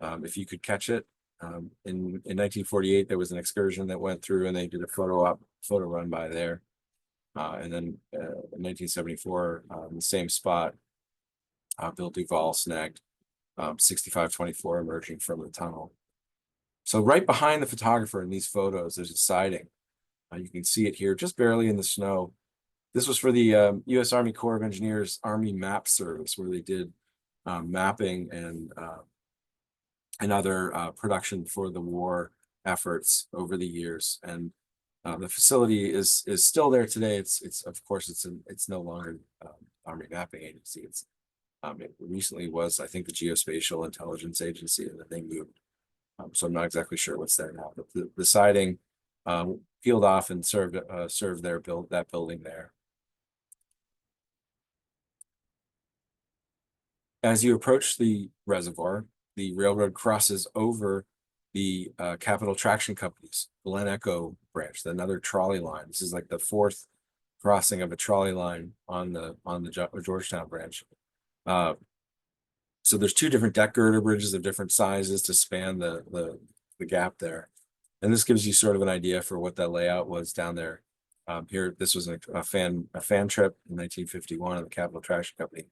if you could catch it. In 1948, there was an excursion that went through, and they did a photo run by there. And then in 1974, the same spot, Bill Duvall snagged 6524 emerging from the tunnel. So right behind the photographer in these photos, there's a siding. You can see it here, just barely in the snow. This was for the U.S. Army Corps of Engineers Army Map Service, where they did mapping and other production for the war efforts over the years. And the facility is still there today. It's of course it's no longer Army Mapping Agency. It recently was, I think, the Geospatial Intelligence Agency, and then they moved. So I'm not exactly sure what's there now, but the siding peeled off and served that building there. As you approach the reservoir, the railroad crosses over the Capital Traction Company's Glen Echo branch, another trolley line. This is like the fourth crossing of a trolley line on the Georgetown branch. So there's two different deck girder bridges of different sizes to span the gap there. And this gives you sort of an idea for what that layout was down there. Here, this was a fan trip in 1951 of the Capital Traction Company.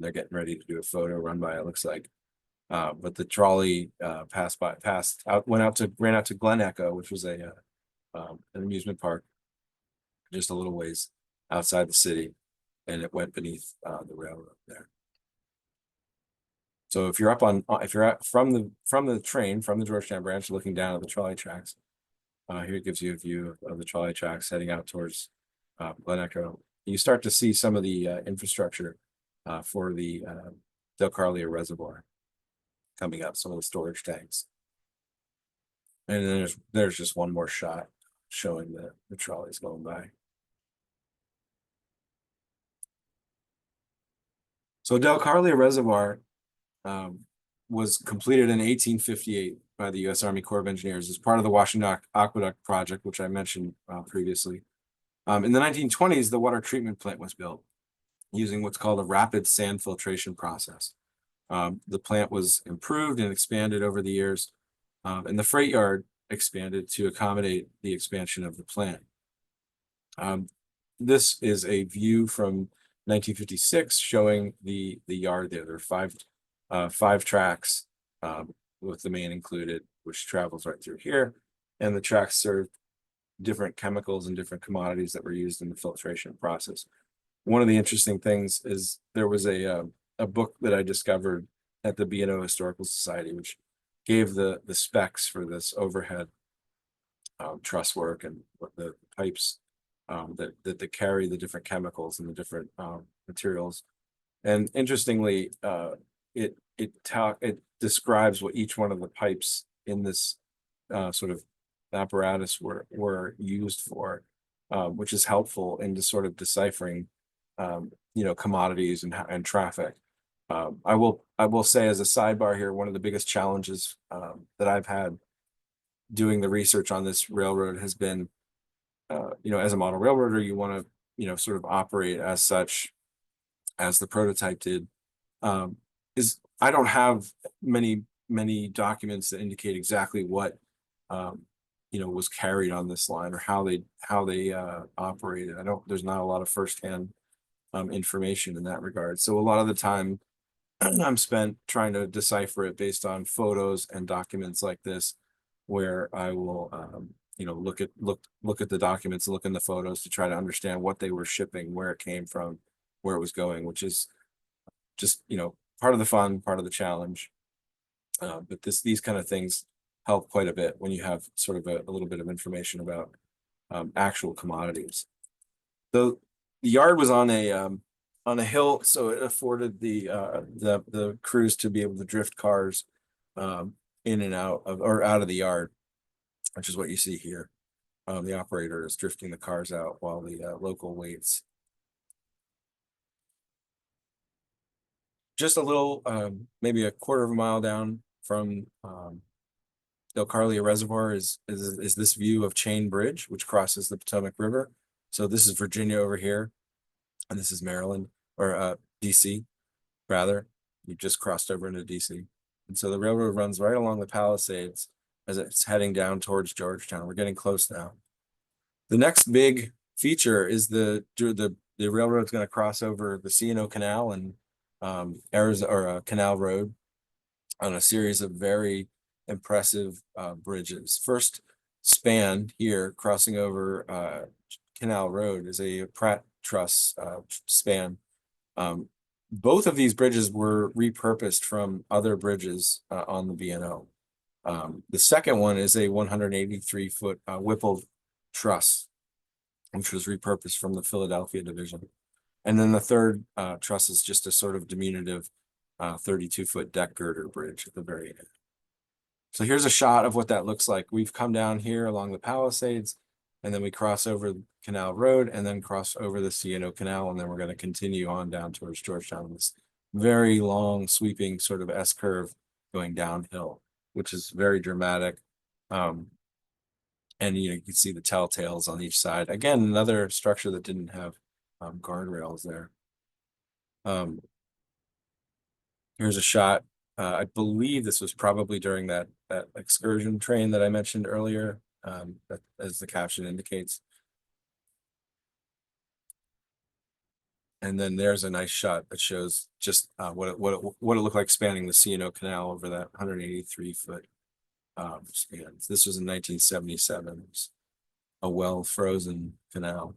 They're getting ready to do a photo run by, it looks like. But the trolley ran out to Glen Echo, which was an amusement park just a little ways outside the city, and it went beneath the railroad there. So if you're from the train from the Georgetown branch looking down at the trolley tracks, here it gives you a view of the trolley tracks heading out towards Glen Echo. You start to see some of the infrastructure for the Dalecarlia Reservoir coming up, some of the storage tanks. And then there's just one more shot showing the trolleys going by. So Dalecarlia Reservoir was completed in 1858 by the U.S. Army Corps of Engineers as part of the Washington Aqueduct Project, which I mentioned previously. In the 1920s, the water treatment plant was built using what's called a rapid sand filtration process. The plant was improved and expanded over the years, and the freight yard expanded to accommodate the expansion of the plant. This is a view from 1956 showing the yard there. There are five tracks with the main included, which travels right through here, and the tracks serve different chemicals and different commodities that were used in the filtration process. One of the interesting things is there was a book that I discovered at the B&O Historical Society, which gave the specs for this overhead truss work and what the pipes that carry the different chemicals and the different materials. And interestingly, it describes what each one of the pipes in this sort of apparatus were used for, which is helpful into sort of deciphering commodities and traffic. I will say, as a sidebar here, one of the biggest challenges that I've had doing the research on this railroad has been, as a model railroader, you want to, sort of operate as such as the prototype did. Is I don't have many documents that indicate exactly what was carried on this line or how they operated. There's not a lot of firsthand information in that regard. So a lot of the time I'm spent trying to decipher it based on photos and documents like this, where I will look at the documents, look in the photos to try to understand what they were shipping, where it came from, where it was going, which is just part of the fun, part of the challenge. But these kind of things help quite a bit when you have sort of a little bit of information about actual commodities. The yard was on a hill, so it afforded the crews to be able to drift cars in and out of the yard, which is what you see here. The operator is drifting the cars out while the local waits. Just a little, maybe a quarter of a mile down from Dalecarlia Reservoir is this view of Chain Bridge, which crosses the Potomac River. So this is Virginia over here, and this is Maryland, or DC, rather. You just crossed over into DC. And so the railroad runs right along the Palisades as it's heading down towards Georgetown. We're getting close now. The next big feature is the railroad's going to cross over the C&O Canal and Arizona or Canal Road on a series of very impressive bridges. First span here crossing over Canal Road is a Pratt truss span. Both of these bridges were repurposed from other bridges on the B&O. The second one is a 183-foot Whipple truss, which was repurposed from the Philadelphia division. And then the third truss is just a sort of diminutive 32-foot deck girder bridge at the very end. So here's a shot of what that looks like. We've come down here along the Palisades, and then we cross over Canal Road and then cross over the C&O Canal, and then we're going to continue on down towards Georgetown. This very long, sweeping sort of S-curve going downhill, which is very dramatic. And you can see the telltales on each side. Again, another structure that didn't have guardrails there. Here's a shot. I believe this was probably during that excursion train that I mentioned earlier, as the caption indicates. And then there's a nice shot that shows just what it looked like spanning the C&O Canal over that 183-foot span. This was in 1977. It was a well-frozen canal.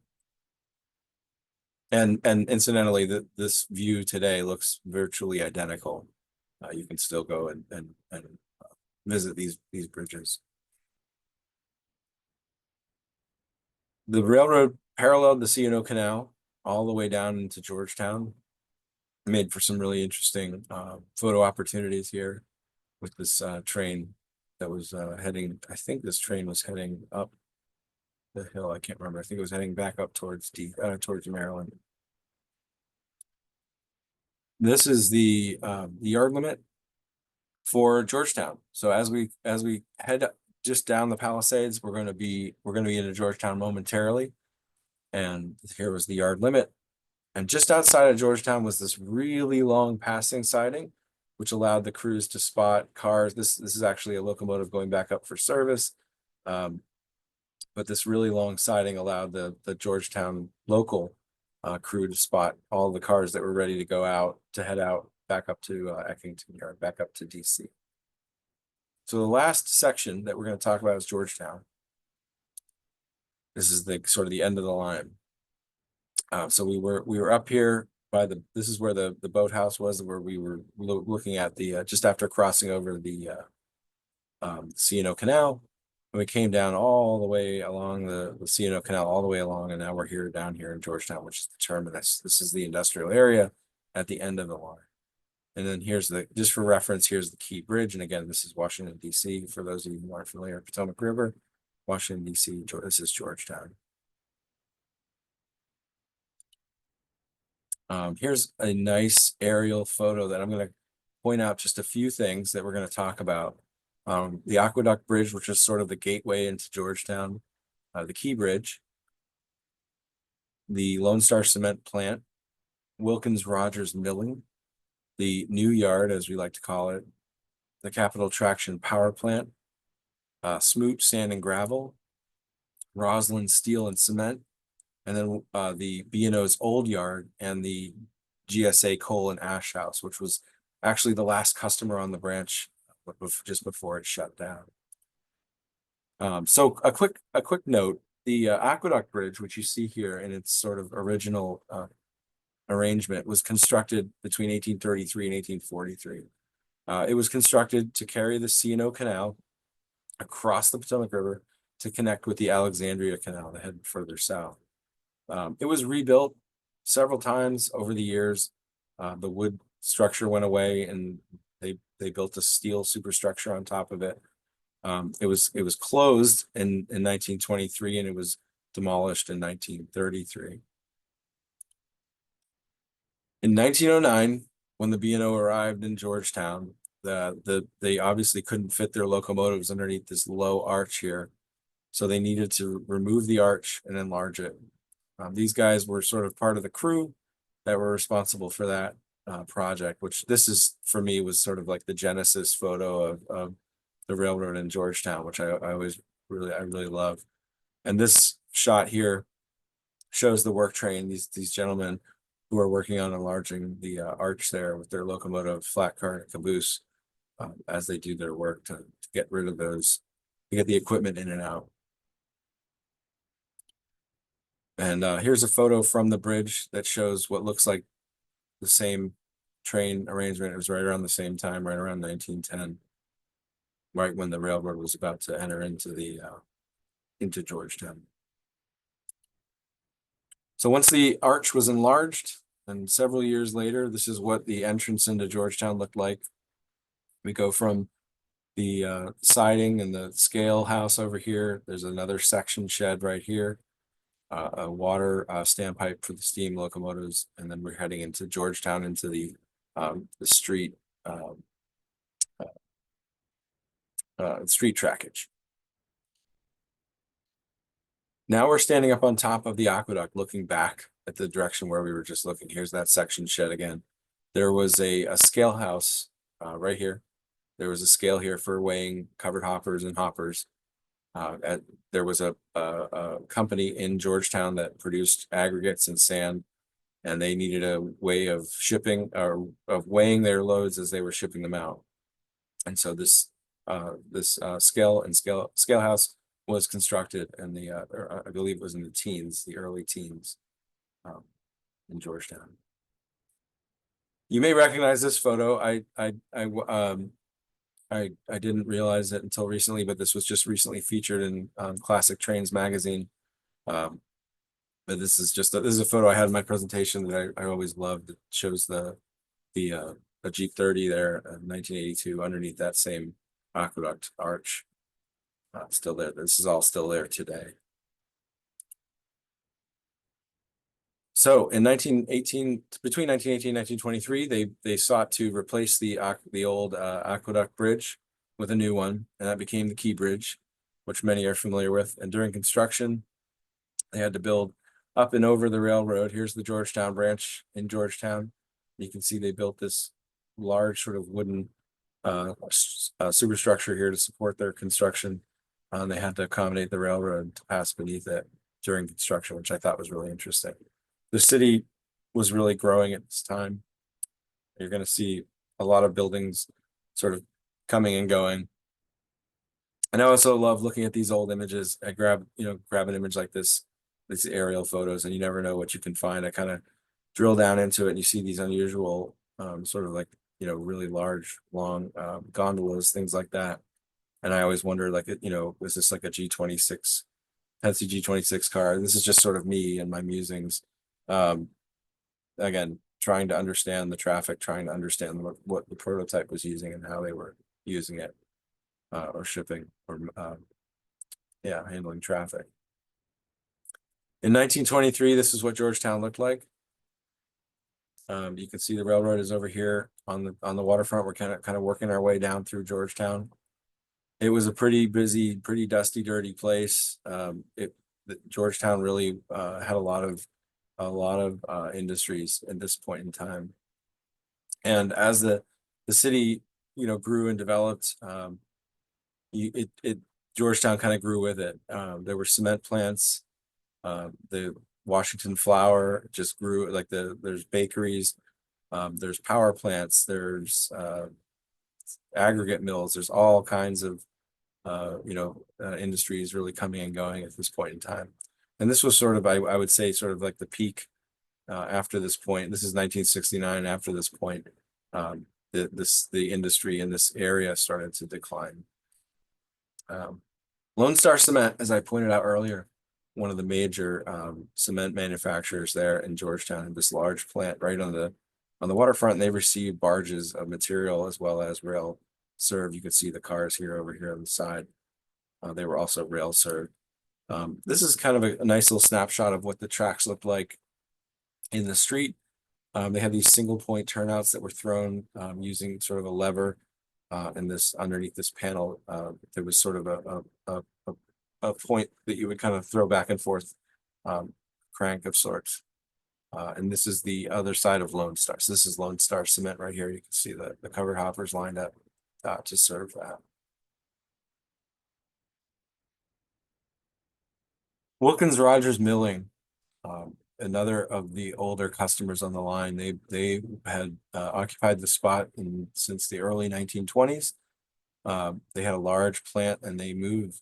And incidentally, this view today looks virtually identical. You can still go and visit these bridges. The railroad paralleled the C&O Canal all the way down into Georgetown. Made for some really interesting photo opportunities here with this train that was heading. I think this train was heading up the hill. I can't remember. I think it was heading back up towards Maryland. This is the yard limit for Georgetown. So as we head just down the Palisades, we're going to be into Georgetown momentarily. And here was the yard limit. And just outside of Georgetown was this really long passing siding, which allowed the crews to spot cars. This is actually a locomotive going back up for service. But this really long siding allowed the Georgetown local crew to spot all the cars that were ready to go out, to head out back up to Eckington Yard, back up to DC. So the last section that we're going to talk about is Georgetown. This is the sort of the end of the line. So we were up here by this is where the boathouse was, where we were looking at the just after crossing over the C&O Canal. And we came down all the way along the C&O Canal, all the way along, and now we're down here in Georgetown, which is the terminus. This is the industrial area at the end of the line. And then here's just for reference, here's the Key Bridge. And again, this is Washington, D.C. For those of you who aren't familiar, Potomac River, Washington, D.C. This is Georgetown. Here's a nice aerial photo that I'm going to point out just a few things that we're going to talk about. The Aqueduct Bridge, which is sort of the gateway into Georgetown, the Key Bridge, the Lone Star Cement Plant, Wilkins Rogers Milling, the New Yard, as we like to call it, the Capital Traction Power Plant, Smoot Sand and Gravel, Roslyn Steel and Cement, and then the B&O's Old Yard and the GSA Coal and Ash House, which was actually the last customer on the branch just before it shut down. So a quick note: the Aqueduct Bridge, which you see here in its sort of original arrangement, was constructed between 1833 and 1843. It was constructed to carry the C&O Canal across the Potomac River to connect with the Alexandria Canal that headed further south. It was rebuilt several times over the years. The wood structure went away, and they built a steel superstructure on top of it. It was closed in 1923, and it was demolished in 1933. In 1909, when the B&O arrived in Georgetown, they obviously couldn't fit their locomotives underneath this low arch here, so they needed to remove the arch and enlarge it. These guys were sort of part of the crew that were responsible for that project, which this is for me was sort of like the genesis photo of the railroad in Georgetown, which I always really love. And this shot here shows the work train, these gentlemen who are working on enlarging the arch there with their locomotive flat car and caboose as they do their work to get rid of those, to get the equipment in and out. And here's a photo from the bridge that shows what looks like the same train arrangement. It was right around the same time, right around 1910, right when the railroad was about to enter into Georgetown. So once the arch was enlarged, and several years later, this is what the entrance into Georgetown looked like. We go from the siding and the scale house over here. There's another section shed right here, a water standpipe for the steam locomotives, and then we're heading into Georgetown into the street street trackage. Now we're standing up on top of the aqueduct, looking back at the direction where we were just looking. Here's that section shed again. There was a scale house right here. There was a scale here for weighing covered hoppers and hoppers. There was a company in Georgetown that produced aggregates and sand, and they needed a way of shipping or of weighing their loads as they were shipping them out. And so this scale house was constructed in the I believe it was in the early teens in Georgetown. You may recognize this photo. I didn't realize it until recently, but this was just recently featured in Classic Trains magazine. But this is a photo I had in my presentation that I always loved. It shows a Jeep 30 there in 1982 underneath that same aqueduct arch. Still there. This is all still there today. So in 1918, between 1918 and 1923, they sought to replace the old aqueduct bridge with a new one, and that became the Key Bridge, which many are familiar with. And during construction, they had to build up and over the railroad. Here's the Georgetown branch in Georgetown. You can see they built this large sort of wooden superstructure here to support their construction. They had to accommodate the railroad to pass beneath it during construction, which I thought was really interesting. The city was really growing at this time. You're going to see a lot of buildings sort of coming and going. And I also love looking at these old images. I grab an image like this, these aerial photos, and you never know what you can find. I kind of drill down into it, and you see these unusual sort of like, really large, long gondolas, things like that. And I always wonder, like, was this like a G26, fancy G26 car? This is just sort of me and my musings. Again, trying to understand the traffic, trying to understand what the prototype was using and how they were using it, or shipping, or handling traffic. In 1923, this is what Georgetown looked like. You can see the railroad is over here on the waterfront. We're kind of working our way down through Georgetown. It was a pretty busy, pretty dusty, dirty place. Georgetown really had a lot of industries at this point in time. And as the city grew and developed, Georgetown kind of grew with it. There were cement plants. The Washington flour just grew, like there's bakeries, there's power plants, there's aggregate mills, there's all kinds of industries really coming and going at this point in time. And this was sort of, I would say, sort of like the peak after this point. This is 1969. After this point, the industry in this area started to decline. Lone Star Cement, as I pointed out earlier, one of the major cement manufacturers there in Georgetown, this large plant right on the waterfront. And they received barges of material as well as rail served. You can see the cars over here on the side. They were also rail served. This is kind of a nice little snapshot of what the tracks looked like in the street. They had these single point turnouts that were thrown using sort of a lever, and underneath this panel, there was sort of a point that you would kind of throw back and forth, crank of sorts. And this is the other side of Lone Star. So this is Lone Star Cement right here. You can see the covered hoppers lined up to serve that. Wilkins Rogers Milling, another of the older customers on the line. They had occupied the spot since the early 1920s. They had a large plant and they moved.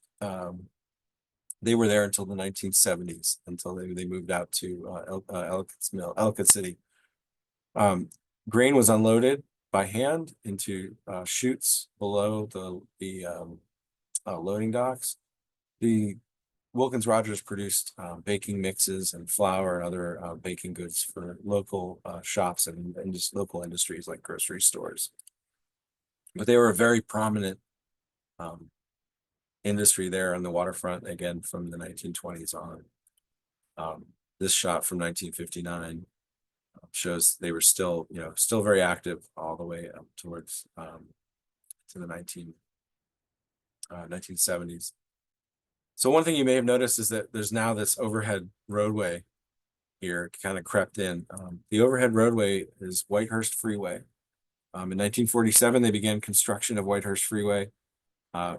They were there until the 1970s, until they moved out to Ellicott City. Grain was unloaded by hand into chutes below the loading docks. The Wilkins Rogers produced baking mixes and flour and other baking goods for local shops and just local industries like grocery stores. But they were a very prominent industry there on the waterfront, again, from the 1920s on. This shot from 1959 shows they were still very active all the way up towards to the 1970s. So one thing you may have noticed is that there's now this overhead roadway here kind of crept in. The overhead roadway is Whitehurst Freeway. In 1947, they began construction of Whitehurst Freeway.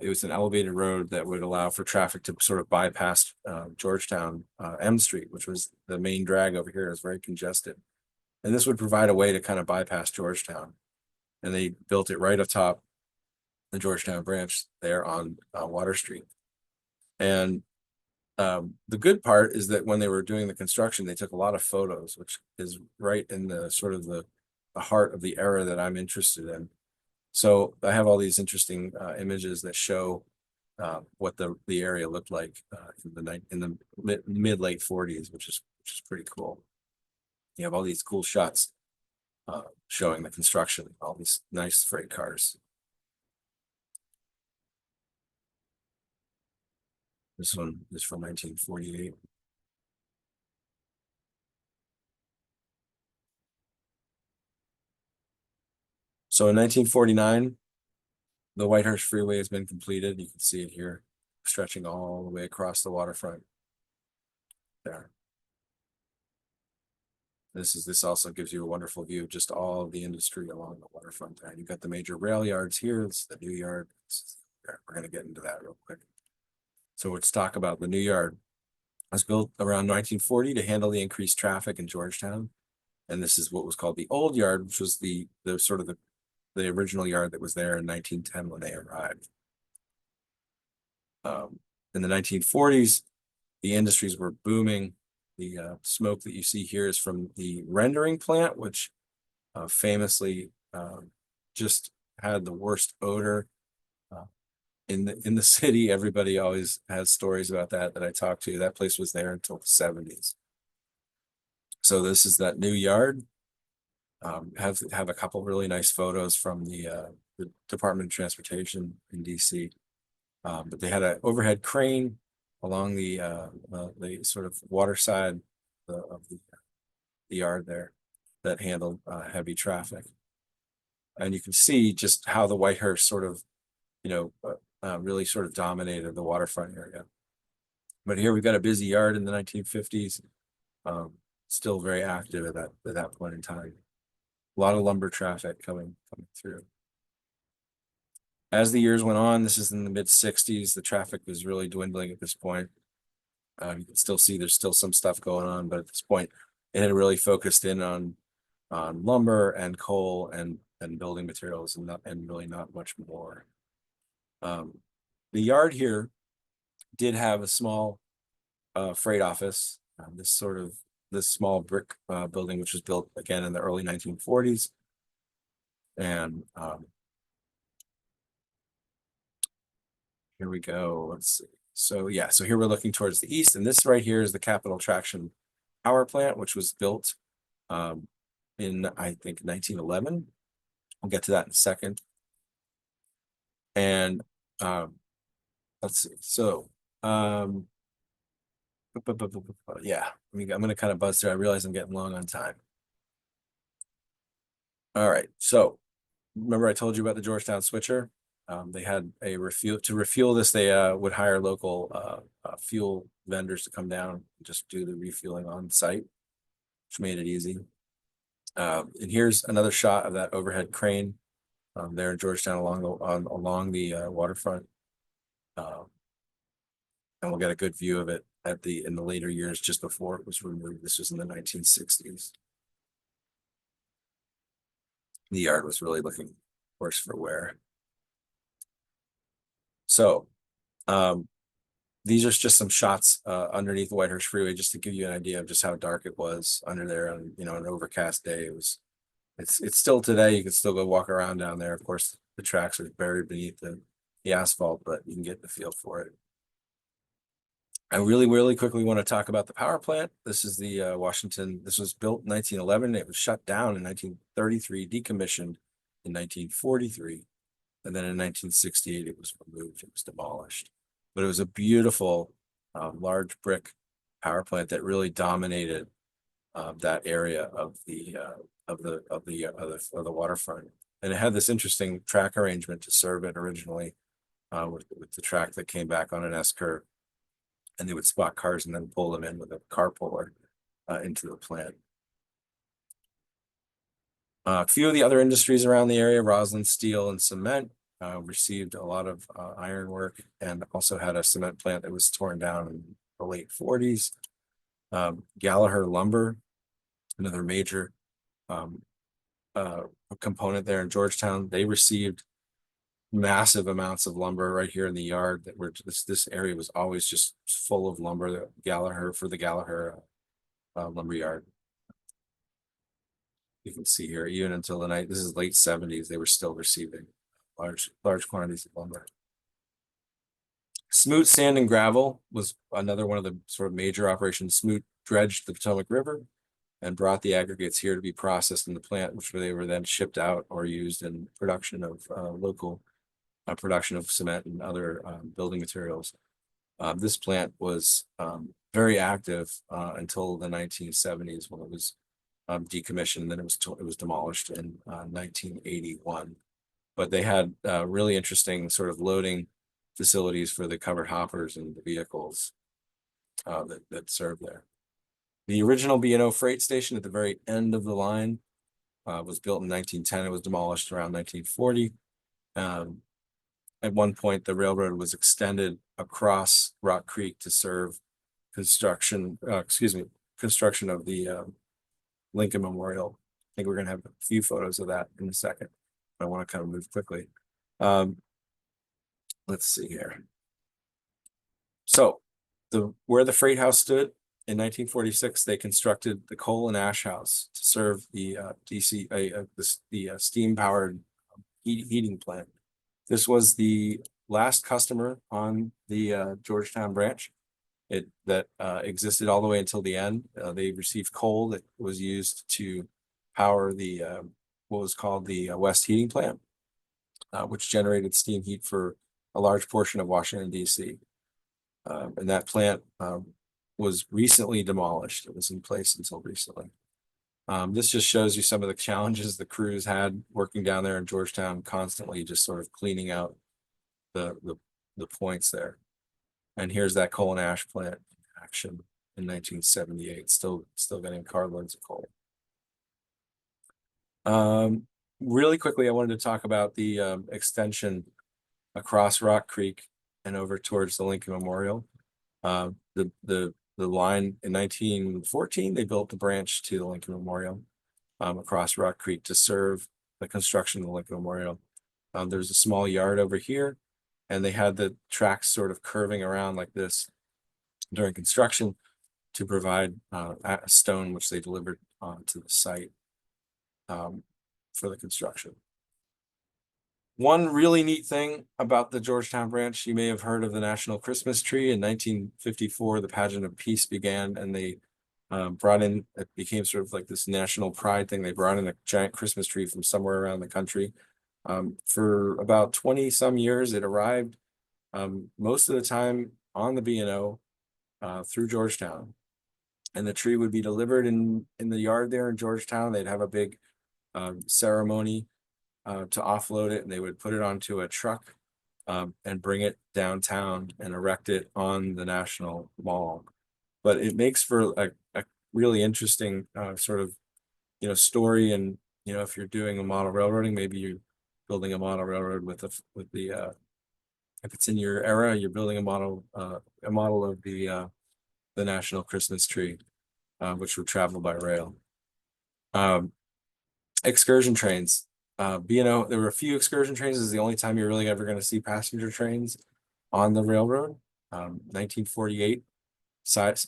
It was an elevated road that would allow for traffic to sort of bypass Georgetown M Street, which was the main drag over here. It was very congested. And this would provide a way to kind of bypass Georgetown. And they built it right atop the Georgetown branch there on Water Street. And the good part is that when they were doing the construction, they took a lot of photos, which is right in the sort of the heart of the era that I'm interested in. So I have all these interesting images that show what the area looked like in the mid late 40s, which is pretty cool. You have all these cool shots showing the construction, all these nice freight cars. This one is from 1948. So in 1949, the Whitehurst Freeway has been completed. You can see it here, stretching all the way across the waterfront there. This also gives you a wonderful view of just all of the industry along the waterfront there. You've got the major rail yards here. It's the new yard. We're going to get into that real quick. So let's talk about the new yard. It was built around 1940 to handle the increased traffic in Georgetown. And this is what was called the old yard, which was the sort of the original yard that was there in 1910 when they arrived. In the 1940s, the industries were booming. The smoke that you see here is from the rendering plant, which famously just had the worst odor in the city. Everybody always has stories about that I talked to. That place was there until the 70s. So this is that new yard. Have a couple really nice photos from the Department of Transportation in DC. But they had an overhead crane along the sort of water side of the yard there that handled heavy traffic. And you can see just how the Whitehurst sort of, really sort of dominated the waterfront area. But here we've got a busy yard in the 1950s, still very active at that point in time. A lot of lumber traffic coming through. As the years went on, this is in the mid 60s, the traffic was really dwindling at this point. You can still see there's still some stuff going on, but at this point, it had really focused in on lumber and coal and building materials and really not much more. The yard here did have a small freight office, this small brick building, which was built again in the early 1940s. And here we go. Let's see. So yeah, so here we're looking towards the east, and this right here is the Capital Traction Power Plant, which was built in, I think, 1911. We'll get to that in a second. And let's see. So yeah, I'm going to kind of buzz through. I realize I'm getting long on time. All right. So remember I told you about the Georgetown switcher? They had a refuel this. They would hire local fuel vendors to come down and just do the refueling on site. which made it easy. And here's another shot of that overhead crane there in Georgetown along the waterfront. And we'll get a good view of it in the later years, just before it was removed. This was in the 1960s. The yard was really looking worse for wear. So these are just some shots underneath the Whitehurst Freeway, just to give you an idea of just how dark it was under there on, you know, an overcast day. It's still today. You can still go walk around down there. Of course, the tracks are buried beneath the asphalt, but you can get the feel for it. I really quickly want to talk about the power plant. This is the Washington. This was built in 1911. It was shut down in 1933, decommissioned in 1943. And then in 1968, it was removed. It was demolished. But it was a beautiful, large brick power plant that really dominated that area of the waterfront. And it had this interesting track arrangement to serve it originally, with the track that came back on an S curve. And they would spot cars and then pull them in with a car puller into the plant. A few of the other industries around the area, rosin, steel, and cement, received a lot of iron work, and also had a cement plant that was torn down in the late 40s. Gallagher Lumber, another major component there in Georgetown, they received massive amounts of lumber right here in the yard. That were this area was always just full of lumber. The Gallagher lumber yard. You can see here, even until the night. This is late 70s. They were still receiving large quantities of lumber. Smoot Sand and Gravel was another one of the sort of major operations. Smoot dredged the Potomac River and brought the aggregates here to be processed in the plant, which they were then shipped out or used in production of local production of cement and other building materials. This plant was very active until the 1970s, when it was decommissioned, and then it was demolished in 1981. But they had really interesting sort of loading facilities for the covered hoppers and the vehicles that served there. The original B&O freight station at the very end of the line was built in 1910. It was demolished around 1940. At one point, the railroad was extended across Rock Creek to serve construction of the Lincoln Memorial. I think we're going to have a few photos of that in a second. I want to kind of move quickly. Let's see here. So where the freight house stood in 1946, they constructed the coal and ash house to serve the steam powered heating plant. This was the last customer on the Georgetown branch. That existed all the way until the end. They received coal that was used to power the what was called the West Heating Plant, which generated steam heat for a large portion of Washington, D.C. And that plant was recently demolished. It was in place until recently. This just shows you some of the challenges the crews had working down there in Georgetown, constantly just sort of cleaning out the points there. And here's that coal and ash plant in action in 1978, still getting carloads of coal. Really quickly, I wanted to talk about the extension across Rock Creek and over towards the Lincoln Memorial. The line in 1914, they built the branch to the Lincoln Memorial across Rock Creek to serve the construction of the Lincoln Memorial. There's a small yard over here, and they had the tracks sort of curving around like this during construction to provide a stone, which they delivered to the site for the construction. One really neat thing about the Georgetown branch, you may have heard of the National Christmas Tree. In 1954, the Pageant of Peace began, and they it became sort of like this national pride thing. They brought in a giant Christmas tree from somewhere around the country. For about 20 some years, it arrived most of the time on the B&O through Georgetown. And the tree would be delivered in the yard there in Georgetown. They'd have a big ceremony to offload it, and they would put it onto a truck and bring it downtown and erect it on the National Mall. But it makes for a really interesting sort of, story. And, if you're doing a model railroading, maybe you're building a model railroad with the, if it's in your era, you're building a model of the national Christmas tree, which would travel by rail. Excursion trains. B&O, there were a few excursion trains. This is the only time you're really ever going to see passenger trains on the railroad. 1948,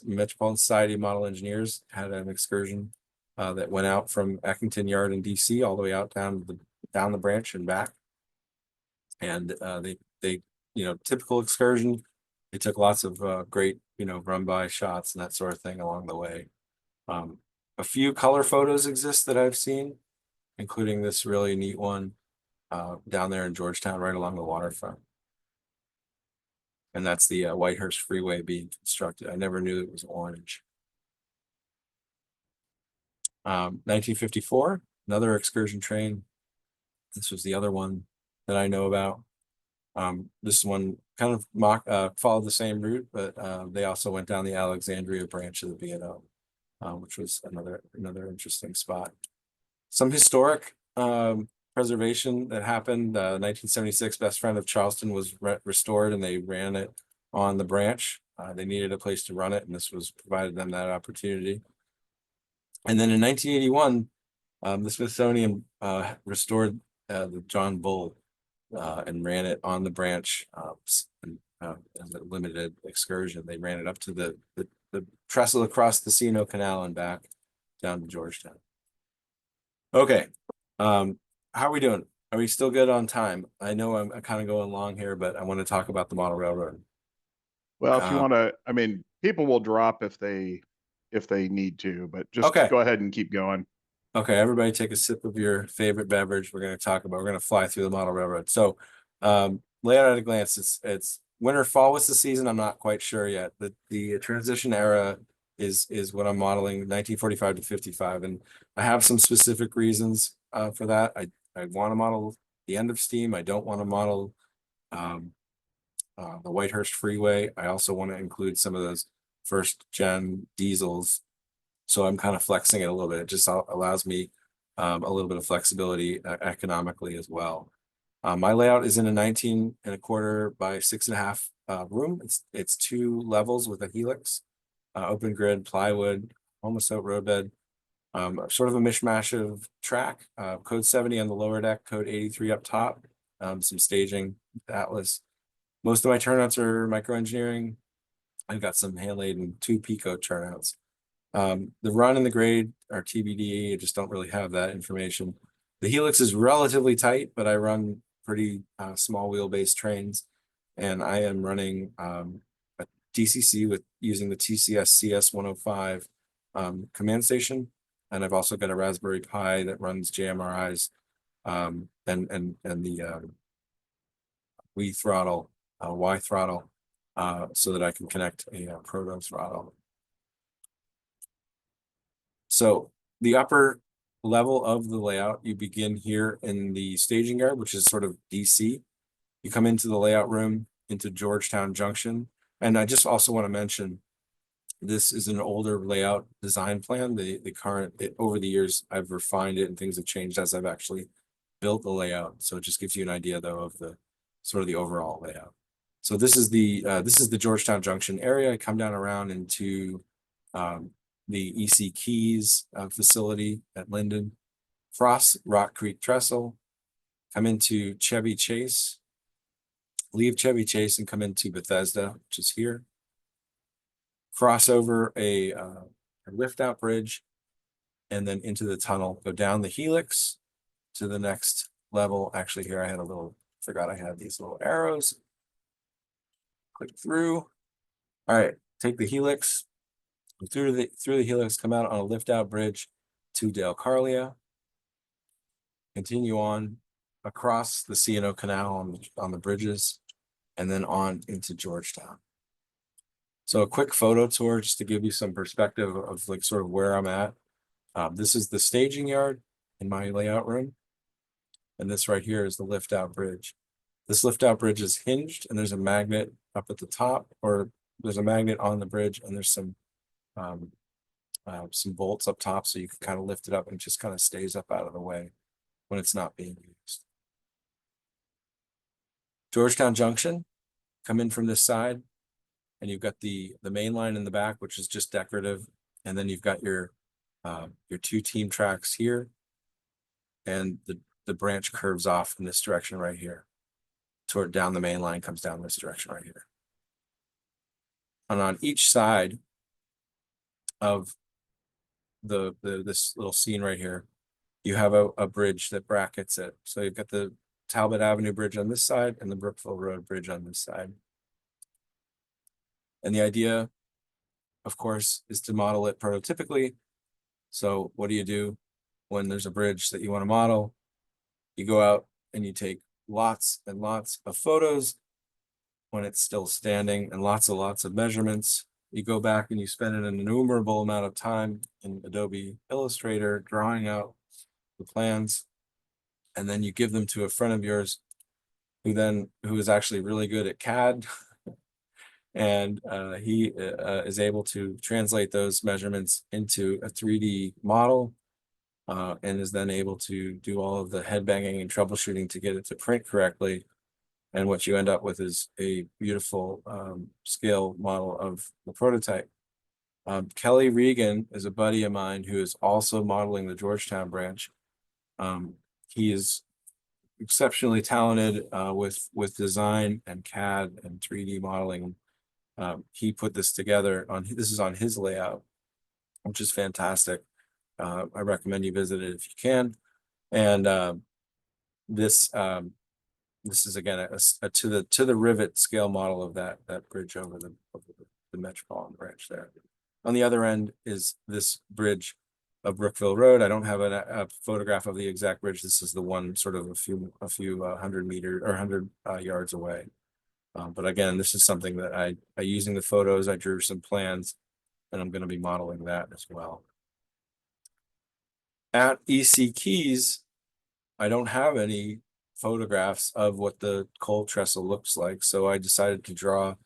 Metropolitan Society of Model Engineers had an excursion that went out from Eckington Yard in DC all the way out down the branch and back. And they typical excursion. They took lots of great run by shots and that sort of thing along the way. A few color photos exist that I've seen, including this really neat one down there in Georgetown, right along the waterfront. And that's the Whitehurst Freeway being constructed. I never knew it was orange. 1954, another excursion train. This was the other one that I know about. This one kind of followed the same route, but they also went down the Alexandria branch of the B&O, which was another interesting spot. Some historic preservation that happened. 1976 Best Friend of Charleston was restored, and they ran it on the branch. They needed a place to run it, and this was provided them that opportunity. And then in 1981, the Smithsonian restored the John Bull and ran it on the branch as a limited excursion. They ran it up to the trestle across the C&O Canal and back down to Georgetown. Okay, how are we doing? Are we still good on time? I know I'm kind of going long here, but I want to talk about the model railroad. Well, if you want to, I mean, people will drop if they need to, but just Okay. go ahead and keep going. Okay, everybody take a sip of your favorite beverage. We're going to fly through the model railroad. So layout at a glance, it's winter, fall. What's the season? I'm not quite sure yet. The transition era is what I'm modeling, 1945 to 55. And I have some specific reasons for that. I want to model the end of steam. I don't want to model the Whitehurst Freeway. I also want to include some of those first gen diesels. So I'm kind of flexing it a little bit. It just allows me a little bit of flexibility economically as well. My layout is in a 19.25 by 6.5 room. It's 2 levels with a helix, open grid, plywood, almost out roadbed, sort of a mishmash of track, code 70 on the lower deck, code 83 up top, some staging, Atlas. Most of my turnouts are microengineering. I've got some hand laid and 2 Pico turnouts. The run and the grade are TBD. I just don't really have that information. The helix is relatively tight, but I run pretty small wheelbase trains, and I am running a DCC with using the TCS CS105 command station, and I've also got a Raspberry Pi that runs JMRIs and the Y throttle, so that I can connect a proto throttle. So the upper level of the layout, you begin here in the staging yard, which is sort of DC. You come into the layout room, into Georgetown Junction. And I just also want to mention, this is an older layout design plan. The current, over the years, I've refined it and things have changed as I've actually built the layout. So it just gives you an idea though of the sort of the overall layout. So this is the Georgetown Junction area. I come down around into the EC Keys facility at Linden, cross Rock Creek Trestle, come into Chevy Chase, leave Chevy Chase and come into Bethesda, which is here. Cross over a lift out bridge and then into the tunnel, go down the helix to the next level. Actually, here I had forgot I had these little arrows. Click through. All right, take the helix. Through the helix, come out on a lift out bridge to Dalecarlia. Continue on across the C&O Canal on the bridges, and then on into Georgetown. So a quick photo tour just to give you some perspective of like sort of where I'm at. This is the staging yard in my layout room, and this right here is the lift out bridge. This lift out bridge is hinged, and there's a magnet up at the top, or there's a magnet on the bridge, and there's some some bolts up top so you can kind of lift it up and it just kind of stays up out of the way when it's not being used. Georgetown Junction, come in from this side, and you've got the main line in the back, which is just decorative, and then you've got your 2 team tracks here, and the branch curves off in this direction right here. Toward down the main line comes down this direction right here. And on each side of this little scene right here, you have a bridge that brackets it. So you've got the Talbot Avenue Bridge on this side and the Brookville Road Bridge on this side. And the idea, of course, is to model it prototypically. So what do? When there's a bridge that you want to model? You go out and you take lots and lots of photos when it's still standing and lots of measurements. You go back and you spend an innumerable amount of time in Adobe Illustrator drawing out the plans, and then you give them to a friend of yours who is actually really good at CAD and he is able to translate those measurements into a 3D model and is then able to do all of the headbanging and troubleshooting to get it to print correctly. And what you end up with is a beautiful scale model of the prototype. Kelly Regan is a buddy of mine who is also modeling the Georgetown branch. He is exceptionally talented with design and CAD and 3D modeling. He put this together this is on his layout, which is fantastic. I recommend you visit it if you can. And this is again to the rivet scale model of that bridge over the Metropolitan branch there. On the other end is this bridge of Brookville Road. I don't have a photograph of the exact bridge. This is the one sort of a few 100 meters or 100 yards away. But again, this is something that I using the photos, I drew some plans, and I'm going to be modeling that as well. At EC Keys, I don't have any photographs of what the coal trestle looks like, so I decided to draw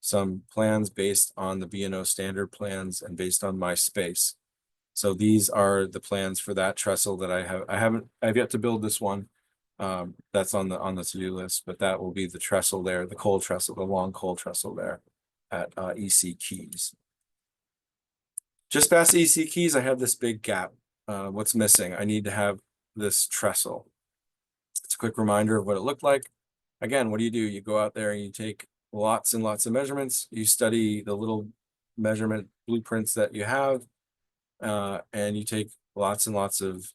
some plans based on the B&O standard plans and based on my space. So these are the plans for that trestle that I've yet to build this one. That's on the to-do list, but that will be the trestle there, the coal trestle, the long coal trestle there at EC Keys. Just past EC Keys, I have this big gap. What's missing? I need to have this trestle. It's a quick reminder of what it looked like. Again, what do? You go out there and you take lots and lots of measurements. You study the little measurement blueprints that you have, and you take lots and lots of,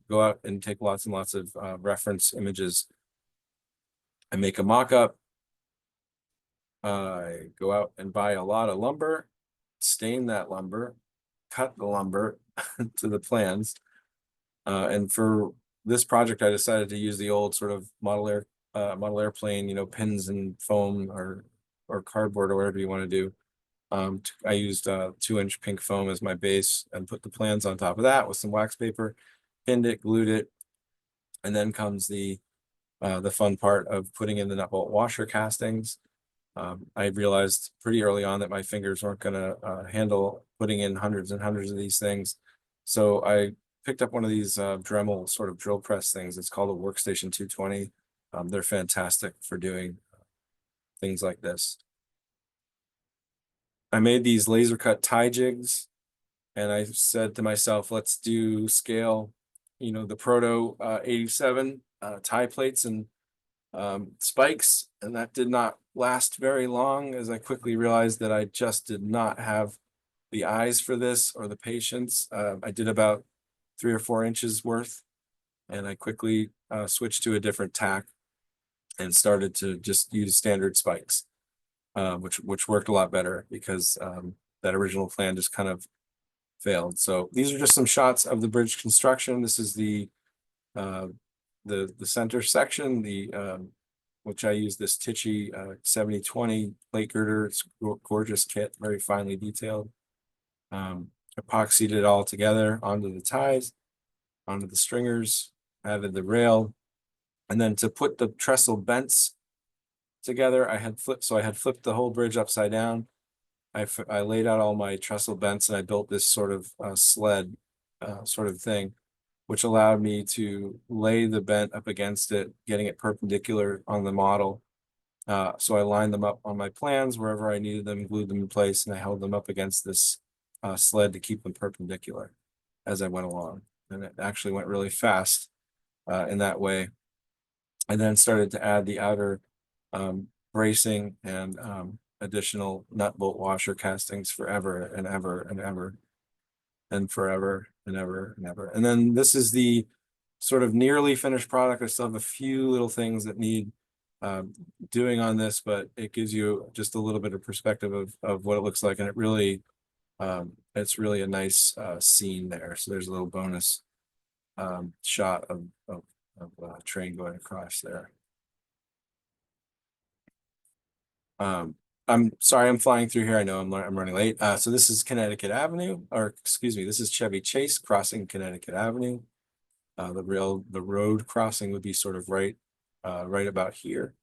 go out and take lots and lots of reference images and make a mock-up. Go out and buy a lot of lumber, stain that lumber, cut the lumber to the plans. And for this project, I decided to use the old sort of model airplane, pins and foam or cardboard or whatever you want to do. I used 2-inch pink foam as my base and put the plans on top of that with some wax paper, pinned it, glued it, and then comes the fun part of putting in the nut bolt washer castings. I realized pretty early on that my fingers weren't going to handle putting in hundreds and hundreds of these things, so I picked up one of these Dremel sort of drill press things. It's called a Workstation 220. They're fantastic for doing things like this. I made these laser cut tie jigs, and I said to myself, let's do scale, the Proto 87 tie plates and spikes. And that did not last very long, as I quickly realized that I just did not have the eyes for this or the patience. I did about 3 or 4 inches worth, and I quickly switched to a different tack and started to just use standard spikes. Which worked a lot better because that original plan just kind of failed. So these are just some shots of the bridge construction. This is the center section, which I use this Tichy 7020 plate girder. It's a gorgeous kit, very finely detailed. Epoxied it all together onto the ties, onto the stringers, added the rail, and then to put the trestle bents together, I had flipped the whole bridge upside down, I laid out all my trestle bents and I built this sort of sled sort of thing, which allowed me to lay the bent up against it, getting it perpendicular on the model. So I lined them up on my plans wherever I needed them, glued them in place, and I held them up against this sled to keep them perpendicular as I went along. And it actually went really fast in that way. I then started to add the outer bracing and additional nut bolt washer castings forever and ever and ever and forever and ever and ever. And then this is the sort of nearly finished product. I still have a few little things that need doing on this, but it gives you just a little bit of perspective of what it looks like. And it really, it's really a nice scene there. So there's a little bonus shot of a train going across there. I'm sorry, I'm flying through here. I know I'm running late. So this is Connecticut Avenue, or excuse me, this is Chevy Chase crossing Connecticut Avenue. The road crossing would be sort of right about here.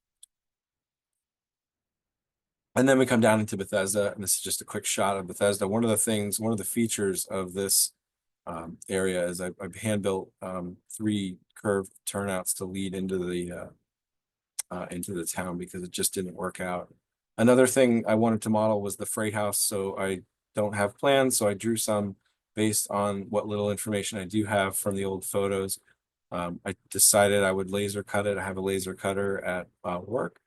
And then we come down into Bethesda, and this is just a quick shot of Bethesda. One of the features of this area is I've hand built 3 curved turnouts to lead into the town because it just didn't work out. Another thing I wanted to model was the freight house, so I don't have plans, so I drew some based on what little information I do have from the old photos. I decided I would laser cut it. I have a laser cutter at work.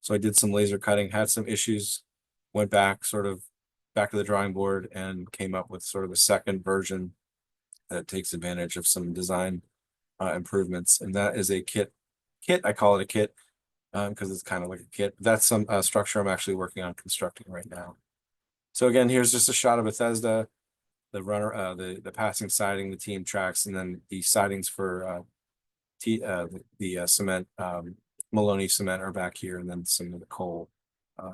So I did some laser cutting, had some issues, went back to the drawing board and came up with sort of a second version that takes advantage of some design improvements. And that is a kit. I call it a kit because it's kind of like a kit. That's some structure I'm actually working on constructing right now. So again, here's just a shot of Bethesda, the runner, the passing siding, the team tracks, and then the sidings for the cement, Maloney cement are back here, and then some of the coal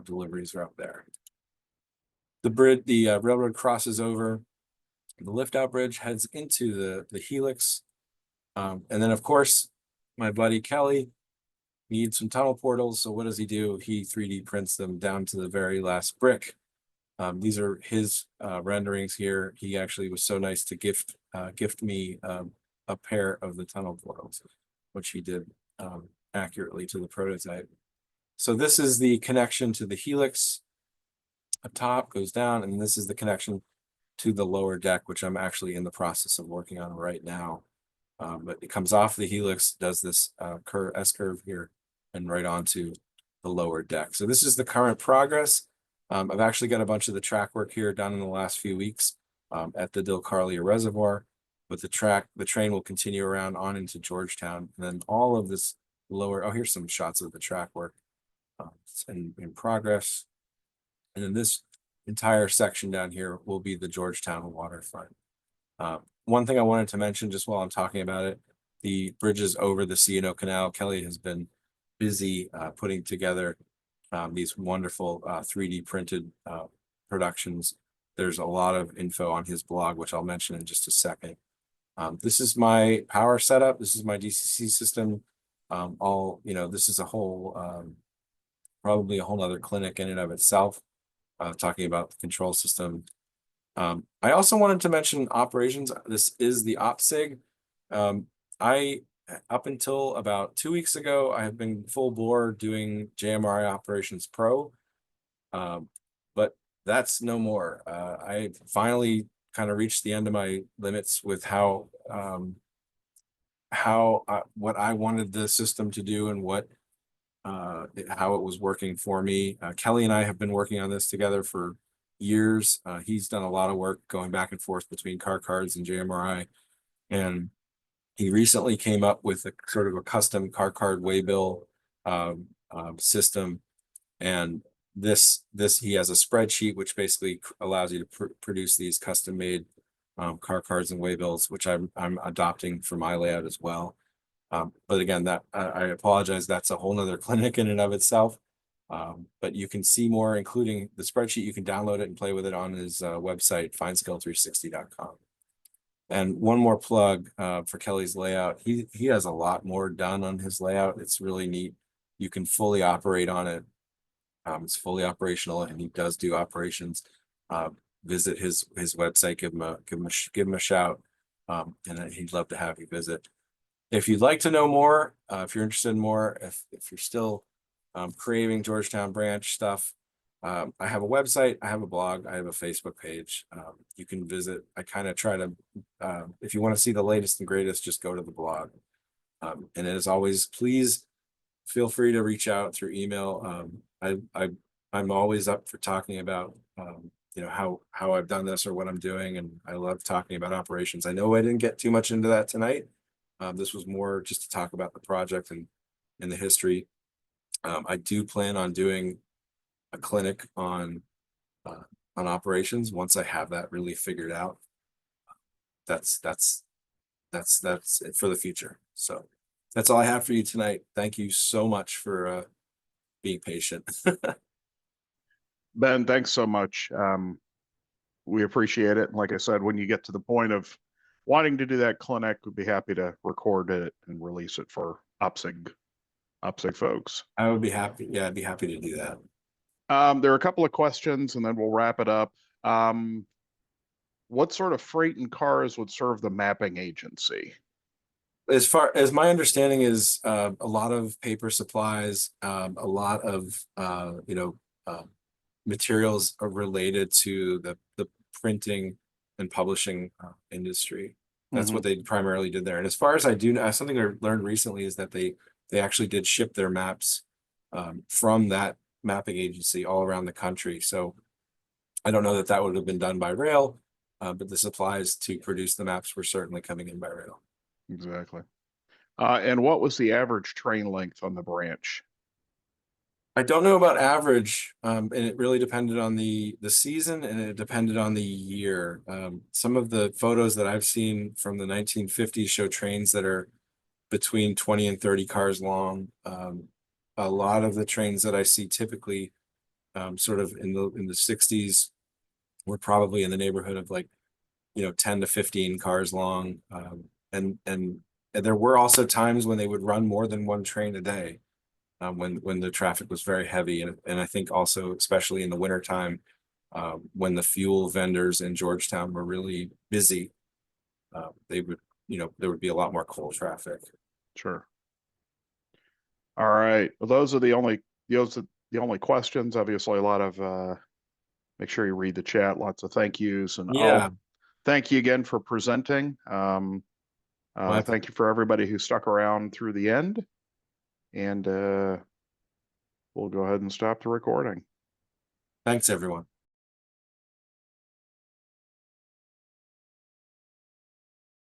deliveries are up there. The bridge, the railroad crosses over. The lift out bridge heads into the helix. And then of course, my buddy Kelly needs some tunnel portals. So what does he do? He 3D prints them down to the very last brick. These are his renderings here. He actually was so nice to gift me a pair of the tunnel portals, which he did accurately to the prototype. So this is the connection to the helix up top, goes down, and this is the connection to the lower deck, which I'm actually in the process of working on right now. But it comes off the helix, does this S-curve here, and right onto the lower deck. So this is the current progress. I've actually got a bunch of the track work here done in the last few weeks at the Dalecarlia Reservoir, but the train will continue around on into Georgetown, and then all of this lower, oh, here's some shots of the track work in progress. And then this entire section down here will be the Georgetown waterfront. One thing I wanted to mention just while I'm talking about it, the bridges over the C&O Canal. Kelly has been busy putting together these wonderful 3D printed productions. There's a lot of info on his blog, which I'll mention in just a second. This is my power setup. This is my DCC system. This is a whole, probably a whole other clinic in and of itself, talking about the control system. I also wanted to mention operations. This is the OpSig. Up until about 2 weeks ago, I have been full bore doing JMRI Operations Pro, but that's no more. I finally kind of reached the end of my limits with what I wanted the system to do and how it was working for me. Kelly and I have been working on this together for years. He's done a lot of work going back and forth between car cards and JMRI, and he recently came up with a sort of a custom car card waybill system. And this he has a spreadsheet which basically allows you to produce these custom made car cards and waybills, which I'm adopting for my layout as well. But again, that I apologize, that's a whole nother clinic in and of itself. But you can see more, including the spreadsheet. You can download it and play with it on his website, fineskill360.com. And one more plug for Kelly's layout. He has a lot more done on his layout. It's really neat. You can fully operate on it It's fully operational, and he does do operations. Visit his website, give him a shout, and he'd love to have you visit. If you'd like to know more, if you're interested in more, if you're still craving Georgetown branch stuff, I have a website, I have a blog, I have a Facebook page. You can visit. I kind of try to, if you want to see the latest and greatest, just go to the blog. And as always, please feel free to reach out through email. I'm always up for talking about how I've done this or what I'm doing, and I love talking about operations. I know I didn't get too much into that tonight. This was more just to talk about the project and the history. I do plan on doing a clinic on operations once I have that really figured out. That's it for the future. So that's all I have for you tonight. Thank you so much for being patient. Ben, thanks so much. We appreciate it. And like I said, when you get to the point of wanting to do that clinic, we'd be happy to record it and release it for UPSIG folks. I would be happy. Yeah, I'd be happy to do that. There are a couple of questions and then we'll wrap it up. What sort of freight and cars would serve the mapping agency? As far as my understanding is, a lot of paper supplies, a lot of materials are related to the printing and publishing industry. That's what they primarily did there. And as far as I do know, something I learned recently is that they actually did ship their maps from that mapping agency all around the country. So I don't know that would have been done by rail, but the supplies to produce the maps were certainly coming in by rail. Exactly. And what was the average train length on the branch? I don't know about average, and it really depended on the season, and it depended on the year. Some of the photos that I've seen from the 1950s show trains that are between 20 and 30 cars long. A lot of the trains that I see typically sort of in the 60s were probably in the neighborhood of 10 to 15 cars long. And there were also times when they would run more than one train a day. When the traffic was very heavy, and I think also especially in the wintertime, when the fuel vendors in Georgetown were really busy, there would be a lot more coal traffic. Sure. All right. Well, those are the only questions. Obviously, a lot of make sure you read the chat. Lots of thank yous, and Yeah. Thank you again for presenting. Thank you for everybody who stuck around through the end. And we'll go ahead and stop the recording. Thanks, everyone.